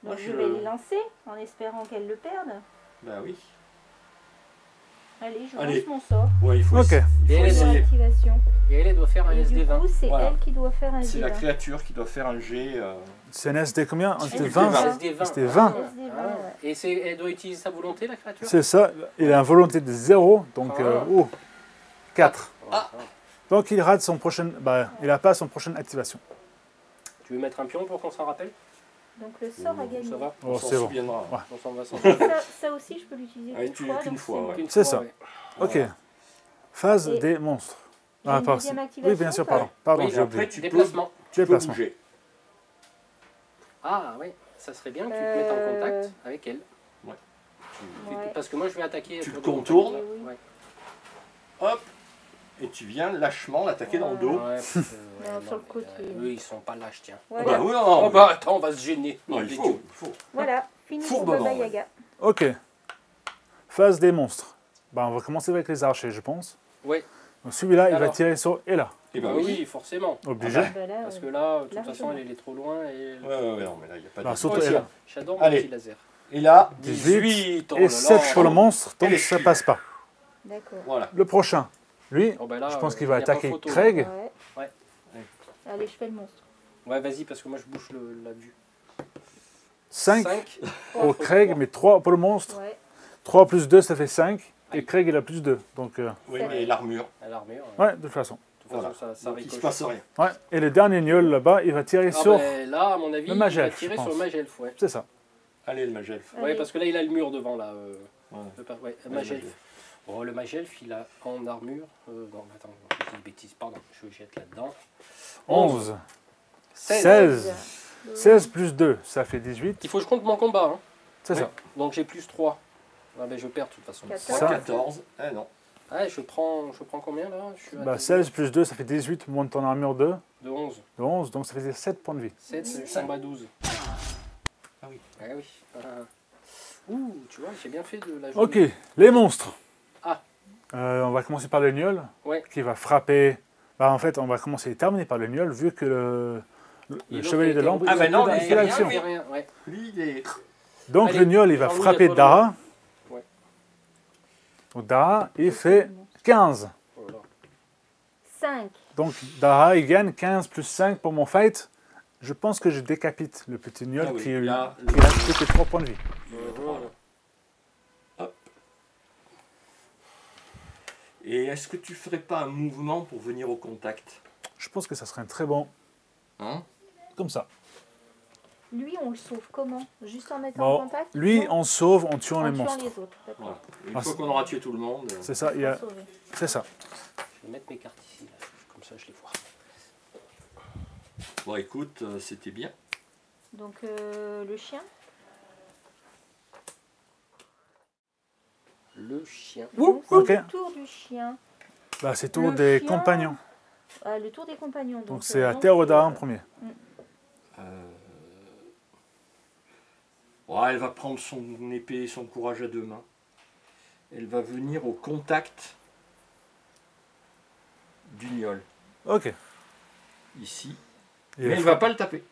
D: Donc
B: moi,
D: je
B: je-
D: vais le lancer en espérant qu'elle le perde.
B: Bah oui.
D: Allez, je
B: Allez.
D: lance mon sort.
B: Ouais, il faut
C: Ok.
B: essayer. Il
A: Et
B: faut
A: elle est
D: Pour
B: essayer.
D: l'activation.
A: Et elle doit faire un
D: Et du
A: SD20.
D: coup, c'est
B: Voilà.
D: elle qui doit faire un
B: C'est la
D: SD20.
B: créature qui doit faire un jet.
C: C'est un SD combien? Un SD
D: SD
C: 20?
B: 20.
A: SD20.
C: C'était 20.
D: SD20,
A: Ah.
D: ouais.
A: Et elle doit utiliser sa volonté, la créature
C: C'est ça. Il a une volonté de 0, donc
A: Ah.
C: 4.
B: Ah.
C: Donc il rate son prochain... Bah, il n'a pas son prochaine activation.
A: Tu veux mettre un pion pour qu'on s'en rappelle
D: Donc le sort a gagné.
A: Ça va
B: On
C: Oh,
B: s'en
C: c'est bon.
B: souviendra.
C: Ouais.
A: On s'en va sans
D: Ça aussi, je peux l'utiliser
B: Ah,
D: qu'une fois.
B: qu'une
D: donc
B: fois,
D: c'est
B: ouais.
D: bon.
A: Une
C: C'est
A: fois,
C: ça.
A: ouais.
C: Ok. Phase
D: Et-
C: des monstres.
D: J'ai une
C: par-
D: deuxième
C: Oui,
D: activation,
C: bien sûr,
D: pas
C: pardon. Pardon,
A: Oui,
C: j'ai
B: après,
C: oublié.
B: tu
A: Déplacement.
B: peux
C: Déplacement.
B: bouger.
A: Ah oui, ça serait bien que tu te mettes en contact
D: Euh.
A: avec elle.
D: Ouais.
A: Parce que moi je vais attaquer.
B: Tu
A: autour
B: le
A: de mon
B: contournes.
A: panier.
D: Oui.
A: Ouais.
B: Hop. Et tu viens lâchement l'attaquer dans le dos.
A: Ouais, parce que,
D: Non, sur le
A: mais,
D: côté.
A: eux ils sont pas lâches, tiens.
B: Ah
D: Voilà.
B: bah oui, non,
A: Oh
B: mais-
A: bah attends, on va se gêner.
B: non, il faut.
D: Voilà, fini pour
B: Fourbement,
D: Baba
B: ouais.
D: Yaga.
C: Ok. Phase des monstres. Bah, on va commencer avec les archers, je pense.
A: Ouais.
C: Donc celui-là, il va
A: Alors.
C: tirer sur Ella.
B: Et bah
A: oui,
B: oui.
A: forcément.
C: Obligé.
D: Bah là,
A: Parce que là, de toute
D: Largement.
A: façon, elle est trop loin et.
B: Ouais, non, mais là, il n'y a pas
C: Bah,
B: de
C: surtout
A: Moi aussi,
C: elle.
A: hein. J'adore mon
B: Allez.
A: petit laser.
B: Et là,
C: 18
A: oh
C: et
A: là
C: 7
A: là.
C: pour le monstre, donc
B: Et les
C: ça
B: filles.
C: passe pas.
D: D'accord.
B: voilà.
C: Le prochain, Lui,
A: Oh, bah là,
C: je pense qu'il va
A: il y a pas
C: attaquer
A: photo,
C: Craig.
D: Ouais.
A: Ouais.
D: Allez, je fais le monstre.
A: Ouais, vas-y, parce que moi je bouge la vue.
C: 5
A: 5
C: pour Craig, mais 3 pour le monstre.
D: Ouais.
C: 3 plus 2, ça fait 5. Et
A: Aïe.
C: Craig, il a plus 2. Donc,
B: Oui, mais l'armure.
A: à l'armure.
C: ouais, de toute façon.
A: De toute façon,
B: Voilà.
A: ça
B: Donc il se
A: ricoche.
B: passe rien.
C: Ouais. Et le dernier gnôle là-bas, il va tirer
A: Ah
C: sur.
A: ben, là, à mon avis,
C: le
A: il va
C: Magelf,
A: tirer
C: je
A: sur le
C: pense.
A: Magelf, ouais.
C: C'est ça.
B: Allez, le Magelf.
A: Ouais,
D: Allez.
A: parce que là, il a le mur devant, là.
B: Ouais.
A: Ouais,
B: Le
A: Magelf. Oh, le Magelf, il a en armure. Non, attends, je dis une bêtise, pardon, je jette là-dedans.
C: 11.
A: 16.
C: 16. 16 plus 2, ça fait 18.
A: Il faut que je compte mon combat, hein.
C: C'est
A: Ouais.
C: ça.
A: Donc j'ai plus 3. Ah ben, je perds de toute façon.
D: 14.
C: Ça.
B: 14. Eh non.
A: Ah, je prends combien là? Je suis à
C: Bah,
A: deux-
C: 16 plus 2, ça fait 18. Monte ton armure 2.
A: De 11.
C: De 11, donc ça fait 7 points de vie.
A: 7, c'est en bas 12.
B: Ah oui.
A: Ah oui. Ouh, tu vois, j'ai bien fait de la jouer.
C: Ok, les monstres.
A: Ah.
C: On va commencer par le gnôle,
A: Ouais.
C: qui va frapper. Bah, en fait, on va commencer et terminer par le gnôle, vu que le
A: Et
C: chevalier de
A: l'autre
C: l'ambre,
A: a été
C: il
B: Ah,
C: a
B: ben non,
C: plus
B: il
C: fait
B: fait
C: l'action.
B: rien,
A: rien, ouais.
B: Lui, il est.
C: Donc
A: Allez,
C: le gnôle, il va
A: Jean-Louis,
C: frapper
A: à toi,
C: Dara.
A: Ouais.
C: Donc Dara, il fait 15.
A: Oh là.
D: 5.
C: Donc Dara, il gagne 15 plus 5 pour mon fight. Je pense que je décapite le petit gnôle
B: Ah oui,
C: qui
B: là,
C: a plus que 3 points de vie.
B: Et est-ce que tu ferais pas un mouvement pour venir au contact?
C: Je pense que ça serait un très bon.
B: Hein?
C: Comme ça.
D: Lui, on le sauve comment? Juste en mettant
C: Bon,
D: en contact?
C: lui,
D: Non
C: on sauve en tuant
D: en
C: les
D: tuant
C: monstres.
D: les autres. D'accord.
B: Voilà. Une
C: Ah,
B: fois
C: c'est-
B: qu'on aura tué tout le monde.
C: C'est ça, il y a...
D: Sauver.
C: c'est ça.
A: Je vais mettre mes cartes ici, là. Comme ça je les vois.
B: Bon, écoute, c'était bien.
D: Donc, le chien.
A: Le chien.
D: Donc, c'est
C: ok.
D: le tour du chien.
C: Bah, c'est tour
D: Le
C: des
D: chien.
C: compagnons.
D: Ah, le tour des compagnons.
C: Donc c'est à
D: non,
C: Théodora en
D: c'est,
C: premier.
B: Ouais, elle va prendre son épée et son courage à deux mains. Elle va venir au contact du gnôle,
C: Ok.
B: ici.
C: Et
B: Mais elle va pas le taper.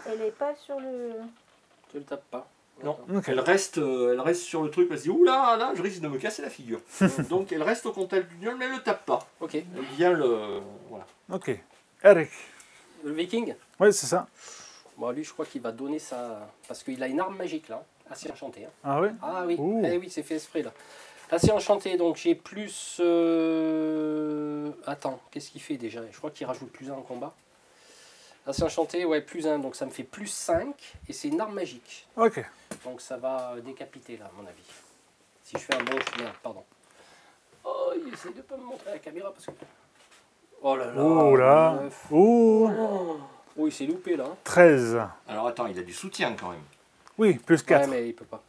D: Elle est pas sur le...
A: Tu le tapes pas.
B: Non.
A: Attends.
C: Ok.
B: Elle reste sur le truc, elle se dit, oula, là, je risque de me casser la figure. Donc elle reste au contact du gnôle, mais elle le tape pas.
A: Ok.
B: Elle vient le... Voilà.
C: Ok. Eric.
A: Le viking.
C: Oui, c'est ça.
A: Bon, lui, je crois qu'il va donner sa... Parce qu'il a une arme magique, là. Assez enchantée. Hein.
C: Ah oui.
A: Ah oui.
C: Ouh.
A: Eh oui, c'est fait esprit, là. Assez enchanté, donc j'ai plus... Attends, qu'est-ce qu'il fait déjà? Je crois qu'il rajoute plus 1 en combat. Assez enchanté, ouais, plus 1, donc ça me fait plus 5. Et c'est une arme magique.
C: Ok.
A: Donc ça va décapiter, là, à mon avis. Si je fais un bon... Merde, pardon. Oh, il essaie de pas me montrer la caméra, parce que... Oh là là.
C: Oh là.
A: 9.
C: Ouh.
A: Oh, il s'est loupé, là.
C: 13.
B: Alors attends, il a du soutien quand même.
C: Oui, plus 4.
A: Ouais, mais il peut pas.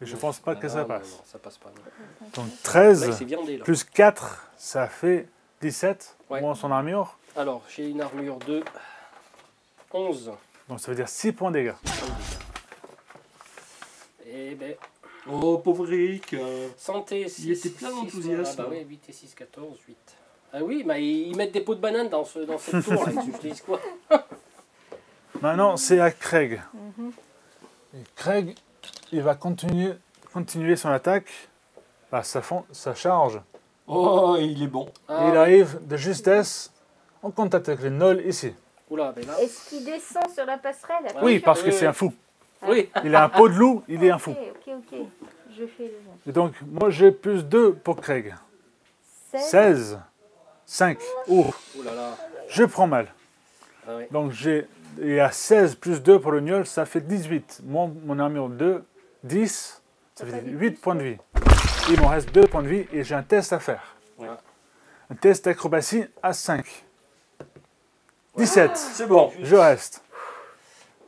C: Et je pense pas
A: Ah,
C: que ça
A: non,
C: passe.
A: non, ça passe pas. Non.
C: Donc
A: Là, il
C: 13
A: s'est viandé, là.
C: plus 4, ça fait 17.
A: Ouais.
C: Moins son armure.
A: Alors, j'ai une armure de 11.
C: Donc ça veut dire 6 points de dégâts.
A: Et ben,
B: Oh, pauvre Eric.
A: santé, 6.
B: était plein d'enthousiasme.
A: Ah bah oui, 8 et 6, 14, 8. Ah oui, bah, ils mettent des pots de banane dans cette tour, là. Ils utilisent quoi?
C: Maintenant, c'est à Craig.
D: Mhm.
C: Et Craig, il va continuer son attaque. Bah, sa charge.
B: Oh, il est bon.
A: Ah,
C: Et il arrive de justesse en contact avec le gnôle ici.
A: Oula, ben là.
D: Est-ce qu'il descend sur la passerelle?
A: Ah,
C: Oui, parce que
A: oui,
C: c'est
A: oui.
C: un fou.
A: Oui.
C: Il a un pot de loup, il est un fou.
D: Ok. Je fais le bon.
C: Et donc, moi j'ai plus 2 pour Craig. 16. 5. Oh,
A: Oh là là.
C: je prends mal.
A: Ah ouais.
C: Donc il y a 16 plus 2 pour le gnôle, ça fait 18. Mon armure 2, 10, ça fait 8 points de vie. Il m'en reste 2 points de vie et j'ai un test à faire.
B: Ouais.
C: Un test d'acrobatie à 5. 17.
B: C'est bon.
C: Je reste.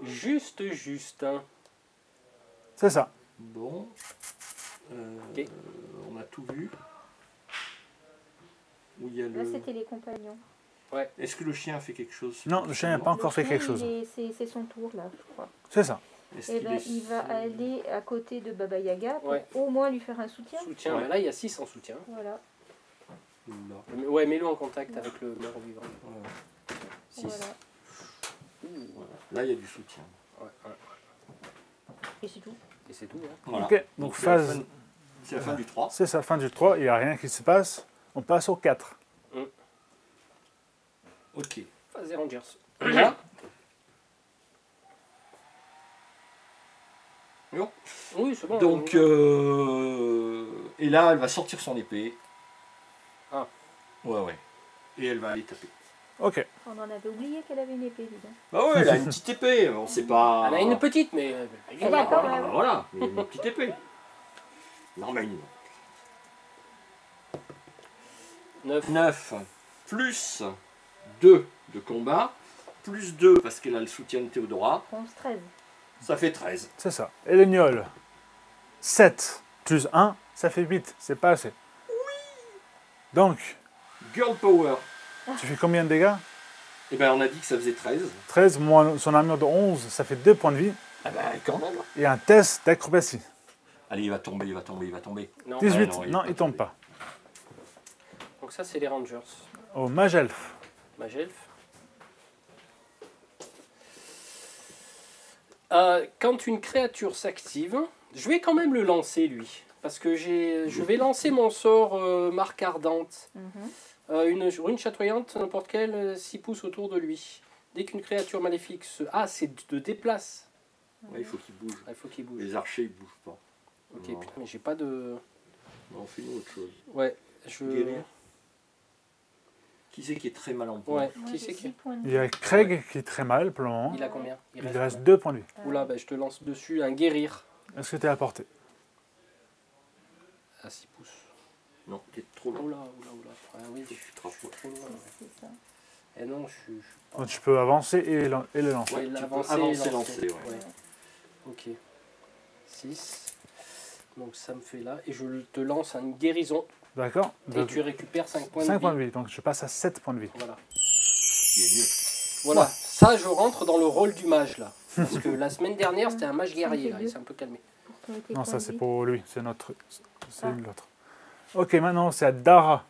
A: Juste. Hein.
C: C'est ça.
B: Bon.
A: Ok.
B: On a tout vu. Où il y a
D: Là,
B: le...
D: c'était les compagnons.
B: Est-ce que le chien a fait quelque chose?
C: Non, le chien n'a pas encore fait quelque chose.
D: C'est son tour, là, je crois.
C: C'est ça.
B: Est-ce
D: Et
B: qu'il
D: ben,
B: est-
D: il va aller à côté de Baba Yaga pour
A: Ouais.
D: au moins lui faire un soutien.
A: Soutien.
B: Ouais.
A: Ben là, il y a 6 en soutien.
D: Voilà.
B: Là.
A: Ouais, mets-le en contact avec le mort-vivant.
B: Voilà.
A: 6.
D: Voilà.
B: Voilà. Là, il y a du soutien.
A: Ouais.
D: Et c'est tout.
A: Et c'est tout. Hein.
B: Voilà.
C: Ok, donc
B: c'est la
C: phase.
B: fin- C'est la fin du 3.
C: C'est sa fin du 3, il n'y a rien qui se passe. On passe au 4.
B: Ok.
A: Phase des Rangers.
B: Là. Non.
A: Oui, c'est bon.
B: Donc, et là, elle va sortir son épée.
A: Ah.
B: Ouais. Et elle va aller taper.
C: Ok.
D: On en avait oublié qu'elle avait une épée, dis donc.
B: Bah ouais, elle a une petite épée. On sait pas.
A: Elle a une petite, mais...
D: Elle a quand même.
B: Voilà, il y a une petite épée. Normalement. 9 plus 2 de combat, plus 2 parce qu'elle a le soutien de Théodora,
D: 11-13.
B: ça fait 13.
C: C'est ça. Et le gnôle. 7 plus 1, ça fait 8. C'est pas assez. Oui. Donc,
B: Girl Power.
C: tu fais combien de dégâts?
B: Et ben on a dit que ça faisait 13.
C: 13 moins son armure de 11, ça fait 2 points de vie.
B: Ah ben quand même.
C: Et un test d'acrobatie.
B: Allez, il va tomber.
A: Non.
C: 18.
B: non,
C: Non, il tombe pas.
A: Donc ça, c'est les Rangers.
C: Au mage elfe.
A: Magelf. Quand une créature s'active, je vais quand même le lancer, lui. Parce que je vais lancer mon sort marque ardente. Une rune chatoyante, n'importe quelle, 6 pouces autour de lui. Dès qu'une créature maléfique se... Ah, c'est de déplace.
B: Ouais, il faut qu'il bouge.
A: Ah, il faut qu'il bouge.
B: Les archers, ils bougent pas.
A: Ok,
B: Non.
A: putain, mais j'ai pas de...
B: Non, fais-nous autre chose.
A: Ouais, je...
B: Guérir. Qui c'est qui est très mal en point?
A: Ouais,
D: Moi,
A: qui
D: j'ai
A: c'est
D: 6
A: qui...
D: points de
C: Il y a
D: vie.
C: Craig qui est très mal pour le moment.
A: Il a combien?
C: Il reste 2 points de vie.
A: Oula, bah, je te lance dessus un guérir
C: Est-ce que tu es à portée?
A: à 6 pouces.
B: Non, t'es trop loin.
A: Oula. Ah oui, je suis trop loin.
D: C'est ça.
A: Et non, je suis pas...
C: Donc tu peux avancer et le lancer.
B: Ouais,
A: Ouais,
B: tu peux
A: l'avancer,
B: avancer,
A: lancer.
B: lancer, ouais.
A: Ok. 6. Donc ça me fait là. Et je te lance une guérison.
C: D'accord.
A: Et tu récupères 5 points
C: 5
A: de
C: points
A: vie.
C: de vie. Donc je passe à 7 points de vie.
A: Voilà.
B: Il est mieux.
A: Voilà. Ça, je rentre dans le rôle du mage là. Parce que la semaine dernière, c'était un mage guerrier. Là. Il s'est un peu calmé.
D: Pour toi, tes
C: Non,
D: points
C: ça
D: de
C: c'est
D: vie.
C: pour lui. C'est notre. C'est
D: Ah.
C: l'autre. Ok, maintenant c'est à Dara.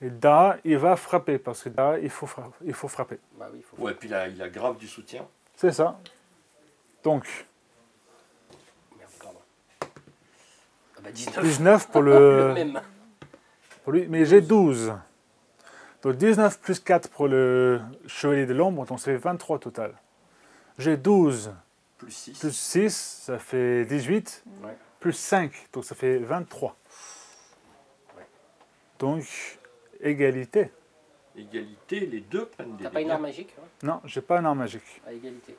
C: Et Dara, il va frapper. Parce que Dara, il faut frapper.
A: Bah oui, il faut.
B: Ouais, puis là, il a grave du soutien.
C: C'est ça. Donc,
A: Merde, pardon. Ah bah 19.
C: 19 pour
A: Le même.
C: pour lui. Mais j'ai 12. Donc 19 plus 4 pour le chevalier de l'ombre. Donc ça fait 23 total. J'ai 12
B: Plus 6.
C: plus 6, ça fait 18.
A: Ouais.
C: Plus 5, donc ça fait 23.
A: Ouais.
C: Donc, égalité.
B: Égalité, les deux prennent des
A: T'as pas une
B: dégâts.
A: arme magique hein,
C: Non, j'ai pas un arme magique.
A: à égalité.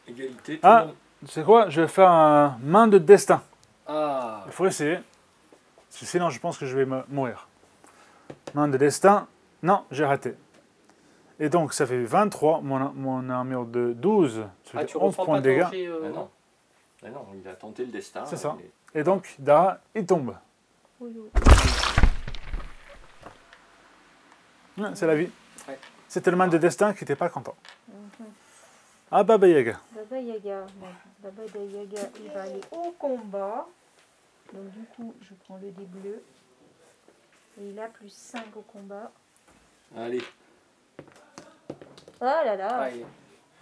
B: Égalité, tout
C: Ah.
B: le monde.
C: Tu sais quoi? Je vais faire un main de destin.
A: Ah.
C: Il faut essayer. Parce que sinon, je pense que je vais mourir. Main de destin. Non, j'ai raté. Et donc, ça fait 23. Mon armure de 12, ça
A: Ah,
C: fait
A: tu
C: 11
A: reprends
C: points
A: pas
C: de dégâts.
A: ton jet,
B: Ah non. Ah non, il a tenté le destin.
C: C'est ça.
B: et-
C: Et donc, Dara, il tombe.
D: Oui, oui.
C: Ouais, c'est la vie.
A: Ouais.
C: C'était le main de destin qui n'était pas content.
D: Mhm.
C: Ah, Baba Yaga.
D: Baba Yaga. Bon, Baba Yaga, il va aller au combat. Donc du coup, je prends le dé bleu. Et il a plus 5 au combat.
B: Allez.
D: Oh là là.
A: Ouais,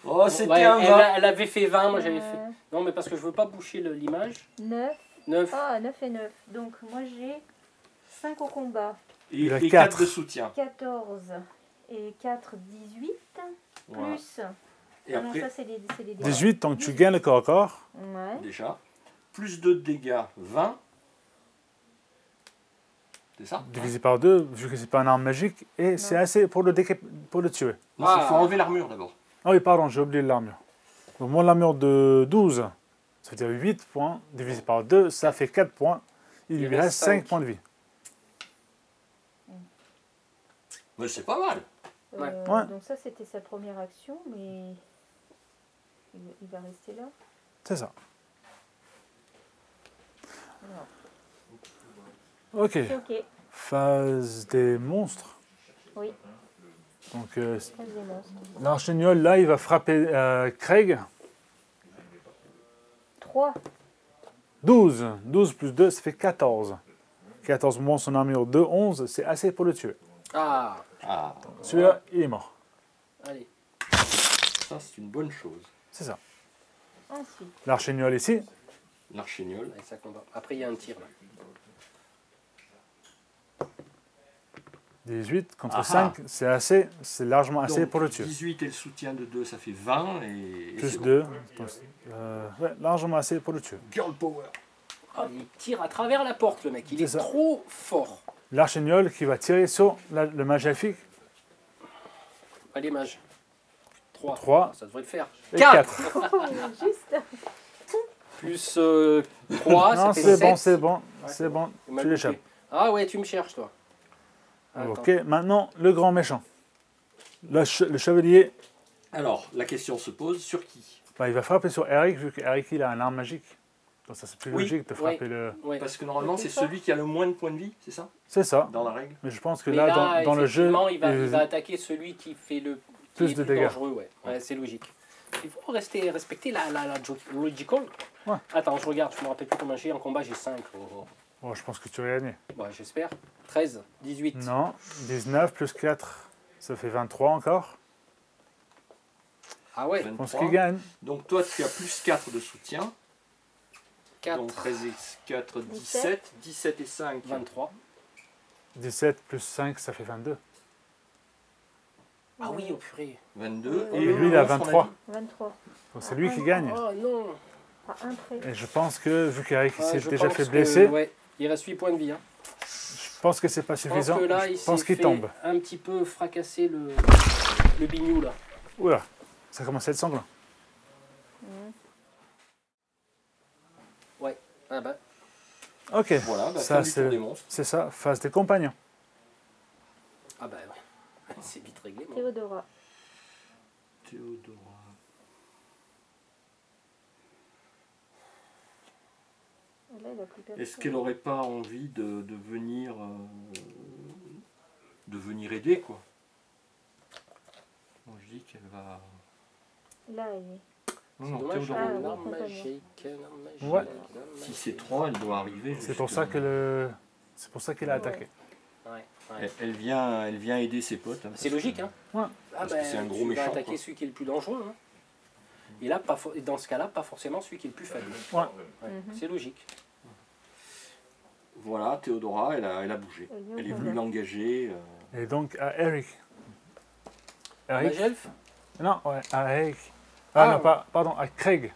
B: Oh, c'était
A: ouais,
B: un 20.
A: elle avait fait 20, moi j'avais fait. Non, mais parce que je veux pas boucher l'image.
D: 9.
A: 9.
D: Ah, 9 et 9. Donc moi j'ai 5 au combat.
C: Il a
B: Et
C: 4.
B: 4 de soutien.
D: 14 et 4, 18.
B: Voilà.
D: Plus.
B: Et
D: Ah non,
B: après,
D: ça c'est les dés.
C: 18, donc tu gagnes le corps à corps.
D: Ouais.
B: déjà, plus 2 de dégâts, 20. C'est ça?
C: Divisé par 2, vu que c'est pas une arme magique. Et c'est assez pour pour le tuer.
B: Non,
A: Ah.
B: il faut enlever l'armure d'abord.
C: Ah oui, pardon, j'ai oublié l'armure. Donc mon armure de 12, ça veut dire 8 points. Divisé par 2, ça fait 4 points. Il lui reste 5 points de vie.
B: Mais c'est pas mal.
A: Ouais.
C: Ouais.
D: Donc ça c'était sa première action, mais il va rester là.
C: C'est ça.
D: Alors,
C: Ok.
D: c'est ok.
C: Phase des monstres.
D: Oui,
C: Donc
D: phase des monstres.
C: l'archeniol, là, il va frapper Craig.
D: 3.
C: 12. 12 plus 2, ça fait 14. 14 moins son armure de 11, c'est assez pour le tuer.
A: Ah.
B: Ah,
C: Celui-là, il est mort.
A: Allez.
B: ça c'est une bonne chose.
C: C'est ça.
D: Ensuite,
C: L'archeniol ici.
B: L'archéniole.
A: Allez, ça combat. Après, il y a un tir là.
C: 18 contre
B: Ah
C: 5, c'est largement assez
B: Donc,
C: pour le tuer.
B: 18 et le soutien de 2, ça fait 20. Et
C: Plus
B: c'est
C: 2, ouais, largement assez pour le tuer.
B: bon. Girl power.
A: Ah, il tire à travers la porte, le mec. Il est
C: C'est ça.
A: trop fort.
C: L'archignol qui va tirer sur le mage elfique.
A: Allez, mage. 3.
C: 3
A: Ça devrait le faire.
C: et
A: 4.
C: 4.
D: Oh, juste.
A: Plus 3, ça
C: Non,
A: fait
C: c'est
A: 7.
C: bon, c'est bon, c'est bon.
A: Il m'a
C: Tu
A: loupé.
C: l'échappes.
A: Ah ouais, tu me cherches, toi. Attends.
C: Ok, maintenant le grand méchant. Le chevalier,
B: Alors, la question se pose sur qui?
C: bah, il va frapper sur Eric, vu qu'Eric il a un arme magique. Donc ça c'est plus
B: Oui,
C: logique de frapper le...
A: Ouais.
B: Parce que normalement, c'est
D: C'est ça.
B: celui qui a le moins de points de vie, c'est ça?
C: C'est ça.
B: Dans la règle.
C: Mais je pense que
A: Mais
C: là, dans le jeu,
A: effectivement, il va attaquer celui qui fait le
C: Plus
A: qui est
C: de
A: plus
C: dégâts.
A: dangereux, ouais. Ouais, c'est logique. Il faut respecter la logical.
C: Ouais.
A: Attends, je regarde, je me rappelle plus combien j'ai en combat, j'ai 5.
C: oh, je pense que tu vas gagner.
A: Bah, j'espère. 13, 18.
C: Non, 19 plus 4, ça fait 23 encore.
A: Ah ouais,
C: Je pense
B: 23.
C: qu'il gagne.
B: Donc toi, tu as plus 4 de soutien.
A: 4,
B: Donc 13 et 4, 17. 17 et 5,
A: 23.
C: 17 plus 5, ça fait 22.
A: Ah oui, au purée.
B: 22.
D: Et
C: lui, il a
B: le monstre, on
C: 23.
D: 23.
C: Donc c'est lui qui gagne.
A: Oh non.
D: À un trait.
C: Et je pense que, vu qu'Eric
A: Ouais,
C: s'est
A: je
C: déjà
A: pense
C: fait
A: que,
C: blesser,
A: ouais, il reste 8 points de vie. Hein.
C: je pense que c'est pas
A: Je pense
C: suffisant.
A: que là, il
C: Je pense
A: s'est
C: qu'il
A: fait
C: tombe.
A: un petit peu fracasser le bignou là.
C: Oula, ça commence à être sanglant.
A: Ah bah,
C: Ok,
B: Voilà, bah,
C: Ça,
B: fin du tour des monstres.
C: c'est ça, face des compagnons.
A: ah bah ouais. C'est vite réglé. Moi.
D: Théodora.
B: Théodora.
D: Là, il a plus personne.
B: Est-ce qu'elle n'aurait pas envie de venir aider, quoi? Moi, je dis qu'elle va...
D: Là, elle est.
B: Non, non,
A: Dommage,
B: Théodora.
D: Ah,
A: un
D: oui,
A: arme
D: complètement.
A: magique, un arme magique,
C: Ouais.
A: un arme
B: Si
A: magique.
B: c'est 3, elle doit arriver.
C: C'est pour
B: jusque-
C: ça que c'est pour ça qu'il a
D: Ouais.
C: attaqué.
A: Ouais, ouais.
B: Elle vient aider ses potes. hein,
A: C'est
B: parce
A: logique,
B: que-
A: hein.
C: Ouais.
A: Ah
B: Parce
A: ben,
B: que c'est un gros
A: tu
B: méchant,
A: vas attaquer
B: quoi.
A: celui qui est le plus dangereux. Hein. Et là, et dans ce cas-là, pas forcément celui qui est le plus faible.
C: Ouais.
A: Ouais,
D: Mhm.
A: C'est logique.
B: Voilà, Théodora, elle a bougé.
D: Elle vient au
B: Elle est
D: combat.
B: venue l'engager.
C: Et donc à Eric. Eric
A: Magelf.
C: Non, ouais, à Eric. Ah,
A: Ah.
C: non, pardon, à Craig.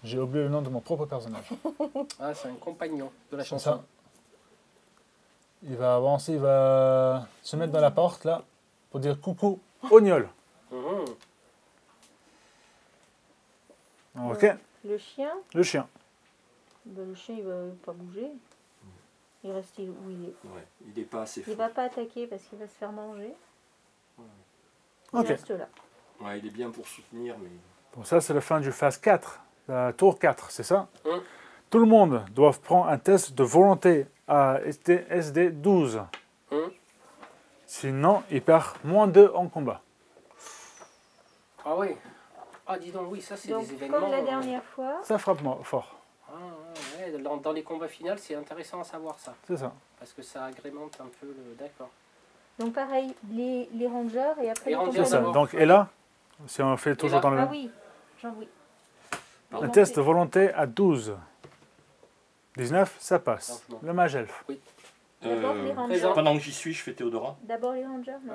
C: J'ai oublié le nom de mon propre personnage.
A: Ah, c'est un compagnon de la
C: C'est
A: chanson.
C: ça. Il va avancer, il va se mettre dans la porte là pour dire coucou, Ognol.
A: Mhm.
C: Ok,
D: Le chien,
C: le chien.
D: ben, le chien, il va pas bouger. Il reste où il est.
B: Ouais, il n'est pas assez
D: Il
B: fort.
D: va pas attaquer parce qu'il va se faire manger. Il
C: Ok.
D: reste là.
B: Ouais, il est bien pour soutenir, mais...
C: Bon, ça c'est la fin du phase 4, tour 4, c'est ça
A: Hum.
C: Tout le monde doit prendre un test de volonté à SD 12.
A: Hum.
C: Sinon, il perd -2 en combat.
A: Ah oui. Ah, dis donc, oui, ça, c'est
D: Donc,
A: des événements.
D: comme la dernière fois,
C: Ça frappe fort,
A: Ah, ouais, dans les combats finaux, c'est intéressant à savoir ça.
C: c'est ça.
A: Parce que ça agrémente un peu le. D'accord.
D: donc pareil, les rangers et après
A: Les
D: les
A: rangers,
C: C'est ça.
D: compagnons.
C: Donc, et là, si on fait toujours
A: là
C: dans le...
D: Ah oui, Jean, oui.
C: Un
D: Volonté.
C: test de volonté à 12. 19, ça passe.
A: Franchement.
C: Le mage elfe.
D: D'abord les rangers.
A: présent.
B: Pendant que j'y suis, je fais Théodora.
D: D'abord les rangers, non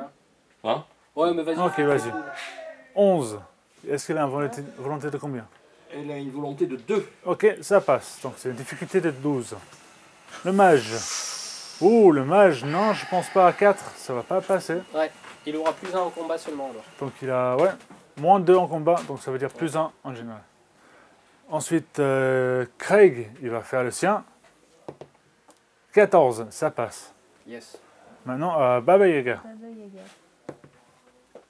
A: Ah.
B: Hein?
A: Ouais, mais vas-y.
C: Ok, vas-y. 11. Est-ce qu'elle a une volonté de combien?
B: Elle a une volonté de 2.
C: Ok, ça passe. Donc c'est une difficulté de 12. Le mage. Ouh, le mage, non, je pense pas à 4. Ça va pas passer.
A: Ouais, il aura plus 1 au combat seulement alors.
C: Donc il a, ouais, -2 en combat. Donc ça veut dire +1 en général. Ensuite, Craig, il va faire le sien. 14, ça passe.
A: Yes.
C: Maintenant, Baba Yaga.
D: Ah, bah, Yaga.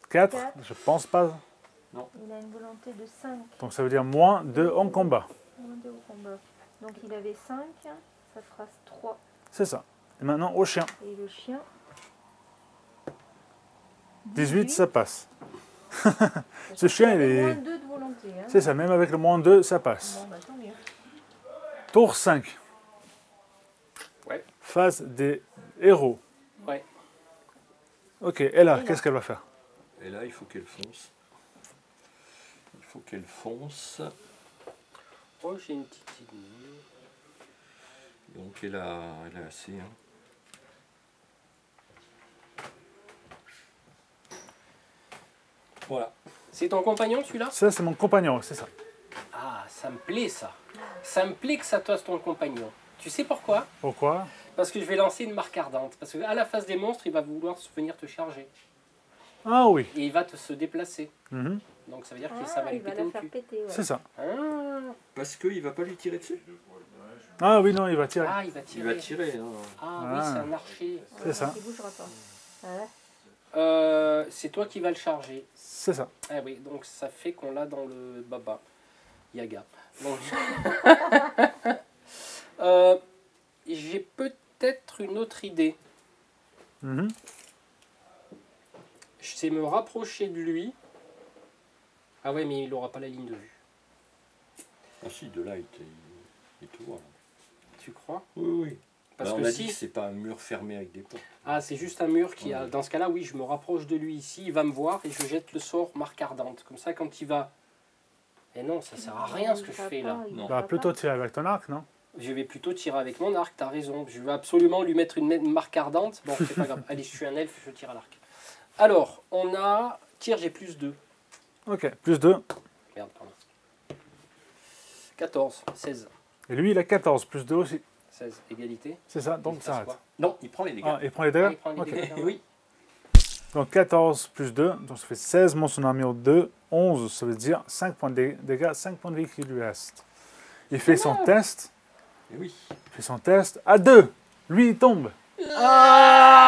C: 4,
D: Quatre.
C: je pense pas.
D: Il a une volonté de 5.
C: Donc ça veut dire -2 en combat.
D: Moins 2 au combat. Donc il avait 5, ça fera 3.
C: C'est ça. Et maintenant au chien.
D: Et le chien.
C: 18, ça passe. Ce chien, il est...
D: Moins 2 de volonté. Hein.
C: C'est ça, même avec le -2, ça passe.
D: Bon, bah tant mieux.
C: Tour 5.
A: Ouais.
C: Phase des héros.
A: Ouais.
C: Ok, et là,
D: là.
C: qu'est-ce qu'elle va faire?
B: Et là, il faut qu'elle fonce. Il faut qu'elle fonce.
A: Oh, j'ai une petite idée.
B: Donc elle a assez. Hein. Voilà.
A: C'est ton compagnon celui-là?
C: Ça, c'est mon compagnon, c'est ça.
A: Ah, ça me plaît ça. Ça me plaît que ça soit ton compagnon. Tu sais pourquoi?
C: Pourquoi?
A: Parce que je vais lancer une marque ardente. Parce qu'à la phase des monstres, il va vouloir venir te charger.
C: Ah oui.
A: Et il va se déplacer.
C: Mhm.
A: Donc ça veut dire que ça va lui
D: il va
A: péter
D: la
A: au
D: faire
A: cul.
D: péter. Ouais.
C: C'est ça.
A: Ah,
B: Parce qu'il va pas lui tirer dessus.
C: Ah oui, non, il va tirer.
A: ah, il va
B: Il
A: tirer.
B: va tirer. Hein.
A: Ah
C: Ah.
A: oui, c'est un archer.
C: C'est ça.
D: Il bougera pas. Ouais.
A: C'est toi qui vas le charger.
C: C'est ça.
A: Ah oui, donc ça fait qu'on l'a dans le Baba Yaga. Donc, j'ai peut-être une autre idée.
C: Mhm.
A: Je sais me rapprocher de lui. Ah ouais, mais il n'aura pas la ligne de vue.
B: Ah si, de là, il te voit. Là.
A: Tu crois?
B: Oui, oui.
A: Parce
B: Là, on
A: que
B: a
A: si...
B: dit que c'est pas un mur fermé avec des portes.
A: Ah, c'est juste un mur qui a...
B: Ouais.
A: Dans ce cas-là, oui, je me rapproche de lui ici, il va me voir et je jette le sort marque ardente. Comme ça, quand il va... Eh non, ça sert à rien ce que je fais là.
B: Non.
C: Bah, plutôt tirer avec ton arc, non?
A: Je vais plutôt tirer avec mon arc, t'as raison. Je vais absolument lui mettre une marque ardente. Bon, c'est pas grave. Allez, je suis un elfe, je tire à l'arc. Alors, on a... Tire, j'ai plus 2.
C: Ok, plus 2.
A: Merde, pardon. 14, 16.
C: Et lui, il a 14, plus 2 aussi.
A: 16, égalité.
C: C'est ça,
A: Il
C: donc
A: passe
C: ça arrête.
A: quoi?
B: Non, il prend les dégâts.
C: Ah, il prend les
A: Ah,
C: dégâts?
A: il prend les
C: Ok.
A: dégâts.
B: oui.
C: Donc 14 plus 2, donc ça fait 16, monstre en armure 2, 11, ça veut dire 5 points de dégâts, 5 points de vie qui lui restent. Il fait son test,
B: Et oui.
C: il fait son test à 2. Lui, il tombe.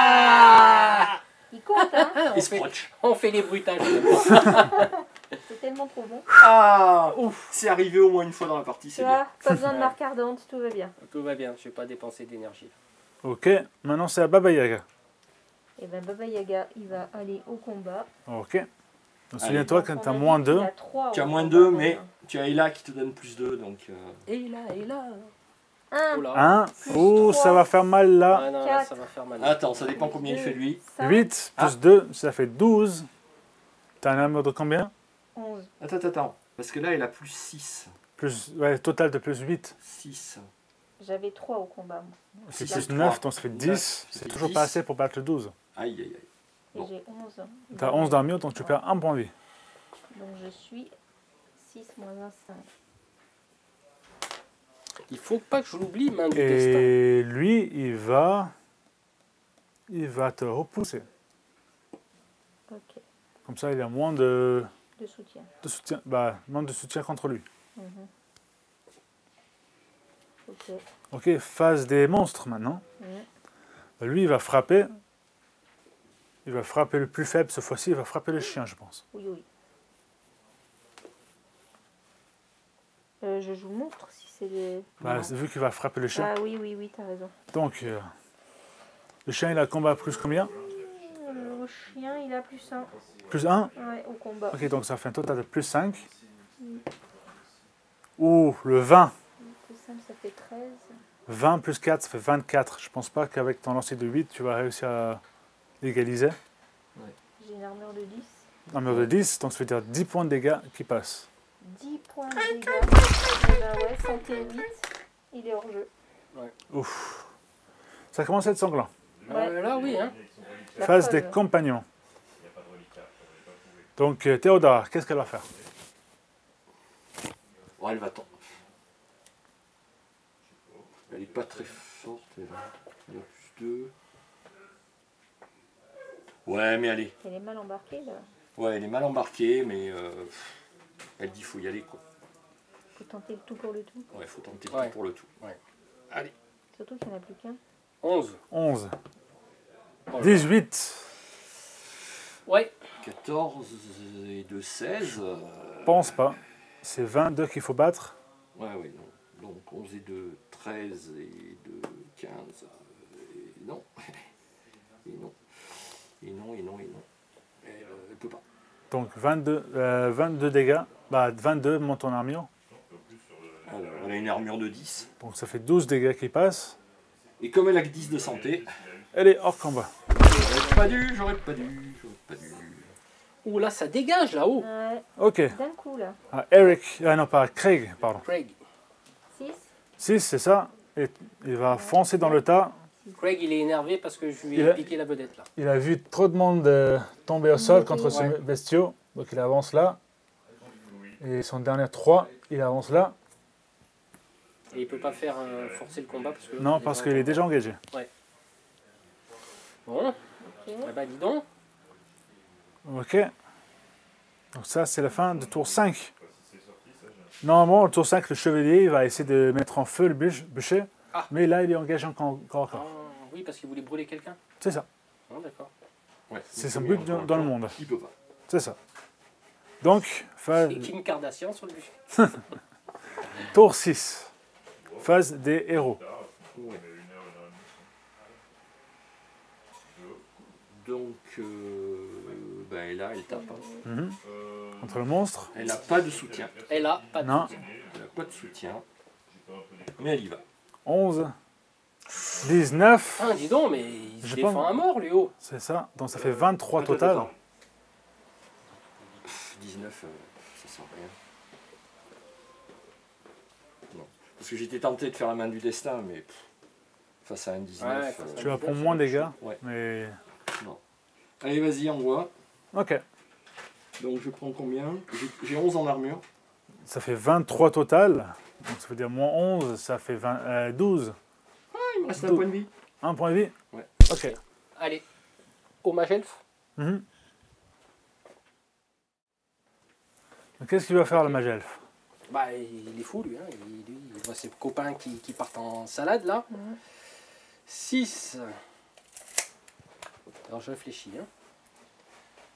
A: Ah
D: Il compte, hein.
B: Et scotch.
A: On fait les bruitages.
D: C'est tellement trop bon.
B: Ah, ouf. C'est arrivé au moins une fois dans la partie,
D: Tu
B: c'est bien.
D: vois, pas besoin de marque ardente, tout va bien.
A: Tout va bien, je vais pas dépenser d'énergie.
C: Ok, maintenant c'est à Baba Yaga.
D: Et ben Baba Yaga, il va aller au combat.
C: Ok. Donc, souviens-toi quand
D: Donc,
C: tu as
D: on a
C: moins
D: dit qu'il
C: 2.
D: a 3
B: Tu as
D: au
B: moins
D: combat
B: 2, mais
D: maintenant.
B: tu as Ella qui te donne plus 2, donc...
A: Et là.
D: Un,
A: Oh là.
C: 1. Oh, ça va faire mal là.
A: Ah non, là,
D: Quatre.
A: ça va faire mal.
B: Attends, ça dépend combien il fait lui.
D: 5,
C: 8
B: Ah.
C: plus 2, ça fait 12. T'as un armure de combien?
D: 11.
B: Attends. Parce que là, il a plus 6.
C: Plus, ouais, total de plus 8.
B: 6.
D: J'avais 3 au combat, moi.
C: C'est
B: Si,
C: plus
B: c'est
C: 9,
B: trois.
C: donc ça fait 10.
B: 9,
C: C'est
B: ça fait
C: toujours
B: 10.
C: pas assez pour battre le 12.
B: Aïe, aïe, aïe.
D: Et
B: Bon.
D: j'ai 11.
C: T'as 11 d'armure, donc tu perds 1 point de vie.
D: Donc je suis 6 moins 1, 5.
A: Il faut pas que je l'oublie, main du destin.
C: Et lui, il va te repousser.
D: Ok,
C: Comme ça, il a moins de
D: de soutien.
C: soutien. Bah, moins de soutien contre lui.
D: Mhm. Ok.
C: Ok, phase des monstres maintenant.
D: Mhm.
C: Bah, lui, il va frapper. Il va frapper le plus faible cette fois-ci. Il va frapper le chien, je pense.
D: Oui. Je joue monstre si c'est les.
C: Bah,
D: Non.
C: vu qu'il va frapper le chien.
D: Ah oui, t'as raison.
C: Donc, le chien, il a combat plus combien?
D: Le chien, il a plus 1.
C: Plus 1.
D: Ouais, au combat.
C: Ok, donc ça fait un total de plus 5. Ouh, le 20.
D: Plus 5, ça fait 13.
C: 20 plus 4, ça fait 24. Je pense pas qu'avec ton lancer de 8, tu vas réussir à l'égaliser.
D: J'ai une armure de 10.
C: Armure de 10, donc ça veut dire 10 points de dégâts qui passent.
D: 10 points de dégâts. Eh ben ouais, santé 8. Il est hors jeu.
C: Ouf. Ça commence à être sanglant.
D: Ouais.
A: Là, oui, hein.
D: La
C: Phase
D: preuve.
C: des compagnons. Donc, Théodore, qu'est-ce qu'elle va faire?
B: Oh, elle va tomber. Elle est pas très forte. Elle a plus 2. Ouais, mais allez.
D: Elle est mal embarquée là.
B: Ouais, elle est mal embarquée, mais elle dit faut y aller, quoi.
D: Faut tenter le tout pour le tout.
B: Ouais, faut tenter le
A: Ouais.
B: tout pour le tout.
A: Ouais.
B: Allez.
D: Surtout qu'il n'y en a plus qu'un.
A: 11.
C: 11.
A: Oh là.
C: 18.
A: Ouais.
B: 14 et 2, 16.
C: Pense pas. C'est 22 qu'il faut battre.
B: Ouais, non. Donc 11 et 2, 13 et 2, 15. Et non. Et non. Et non. Elle peut pas.
C: Donc, 22 dégâts. Bah, 22 monte en armure.
B: Alors, elle a une armure de 10.
C: Donc, ça fait 12 dégâts qui passent.
B: Et comme elle a que 10 de santé,
C: Elle est hors combat.
B: j'aurais pas dû.
A: Ouh, là, ça dégage là-haut.
D: Ouais,
C: Ok.
D: d'un coup là.
C: Ah, Eric. Ah non, pas Craig, pardon.
A: Craig.
D: 6.
C: 6, c'est ça. Et il va foncer dans le tas.
A: Craig, il est énervé parce que je lui
C: Il
A: ai
C: a-
A: piqué la vedette là.
C: Il a vu trop de monde tomber au sol contre ce
A: Ouais.
C: bestiau. Donc il avance là. Et son dernier 3, il avance là.
A: Et il peut pas faire forcer le combat parce que.
C: Non, parce qu'il est déjà engagé.
A: Bon,
D: Ok.
A: eh ben dis donc.
C: Ok. Donc ça, c'est la fin de tour 5. Normalement, au tour 5, le chevalier il va essayer de mettre en feu le bûcher.
A: Ah.
C: Mais là, il est engagé encore.
A: Ah, oui, parce qu'il voulait brûler quelqu'un.
C: C'est ça.
A: Oh, d'accord.
B: Ouais.
C: C'est son but dans le monde.
B: Il peut pas.
C: C'est ça. Donc,
A: Et Kim Kardashian sur le bûcher.
C: tour 6. Phase des héros.
B: Ouais. Donc, ben là, elle tape. Hein.
C: Mhm. Contre le monstre.
B: Elle n'a pas de soutien.
A: Et là, pas de
C: Non.
A: soutien.
B: Elle n'a pas de soutien. Mais elle y va.
C: 11. 19.
A: Ah, dis donc, mais il se
C: Je
A: défend
C: pense-
A: à mort, lui, oh.
C: C'est ça. Donc ça fait 23
B: Attends,
C: total.
B: attends. 19, ça sent rien. Non. Parce que j'étais tenté de faire la main du destin, mais face à un 19.
A: Ouais, face à
C: Tu vas prendre moins de dégâts.
B: Ouais.
C: Mais.
B: Allez, vas-y, envoie.
C: Ok.
B: Donc je prends combien? J'ai 11 en armure.
C: Ça fait 23 total. Donc ça veut dire moins 11, ça fait 12.
B: Ah, il me reste un
C: Deux.
B: point de vie.
C: Un point de vie.
B: Ouais.
C: Ok.
A: Allez, au mage elfe.
C: Mhm. Donc, qu'est-ce qu'il va faire le mage elfe?
A: Bah, il est fou, lui. Hein. Il voit ses copains qui partent en salade, là.
D: Mhm.
A: 6. Alors, je réfléchis. Hein.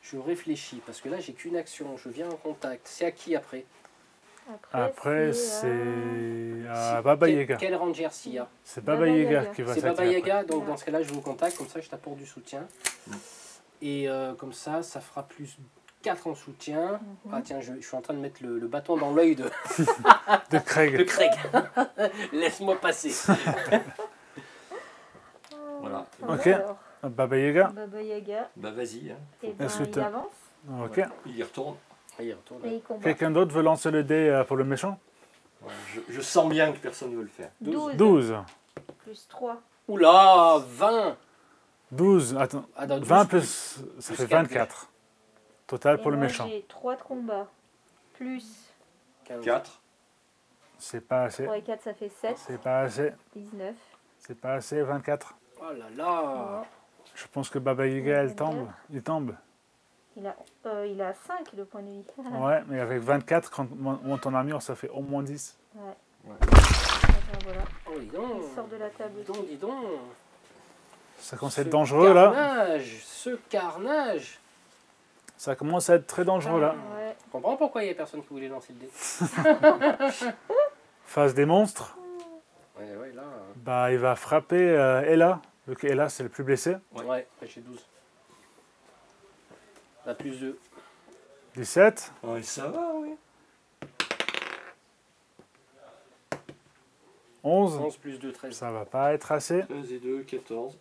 A: Je réfléchis, parce que là, j'ai qu'une action. Je viens en contact. C'est à qui, après?
C: Après, c'est à Baba Yaga.
A: Quel ranger s'il y a?
C: C'est Baba
D: Baba
C: Yaga
D: Yaga.
C: qui va
A: C'est Baba
C: s'attaquer. après.
A: Yaga, donc dans ce cas-là, je vous contacte. Comme ça, je t'apporte du soutien.
B: Mm.
A: Et comme ça fera plus 4 en soutien. Ah, tiens, je suis en train de mettre le bâton dans l'œil de
C: De Craig.
A: de Craig. Laisse-moi passer.
B: Voilà.
C: Ok.
D: Alors,
C: Baba Yaga.
D: Baba Yaga,
B: Bah vas-y, hein.
D: et ben,
C: Est-ce que
D: il
C: t'as-
D: avance
C: Ok.
B: Il y retourne.
A: Ah, il retourne.
D: et il combat.
C: Quelqu'un d'autre veut lancer le dé pour le méchant?
B: Ouais, je sens bien que personne ne veut le faire.
D: 12
C: 12.
D: plus 3.
A: Oula, 20.
C: 12. Attends.
A: Ah, dans
C: 20
A: 12,
C: plus. Ça
A: plus
C: fait
A: 4.
C: 24. Total pour
D: Et
C: le
D: moi,
C: méchant.
D: j'ai 3 de combat. Plus
A: 15.
B: 4.
C: C'est pas assez.
D: 3 et 4, ça fait 7.
C: C'est pas assez.
D: 19.
C: C'est pas assez. 24.
A: Oh là là.
D: Voilà.
C: Je pense que Baba Yaga, elle tombe. Il tombe.
D: Il a 5 de points de vie.
C: Ouais, mais avec 24, quand on monte ton armure, ça fait au moins 10.
D: Ouais.
B: Ouais.
D: Voilà.
A: Oh, dis donc.
D: Il sort de la table.
A: Dis donc, dis donc.
C: Ça commence à être
A: Ce
C: dangereux là.
A: carnage, ce carnage.
C: Ça commence à être très dangereux là.
D: Ouais.
A: Je comprends pourquoi il n'y a personne qui voulait lancer le dé.
C: Phase des monstres.
A: Ouais, ouais, là.
C: Bah, il va frapper Ella. Vu que Ella, c'est le plus blessé.
A: Ouais, j'ai 12. Là, plus 2.
C: 17.
B: Ouais, ça va, oui.
C: 11.
A: 11 plus 2, 13.
C: Ça va pas être assez.
B: 13 et 2, 14.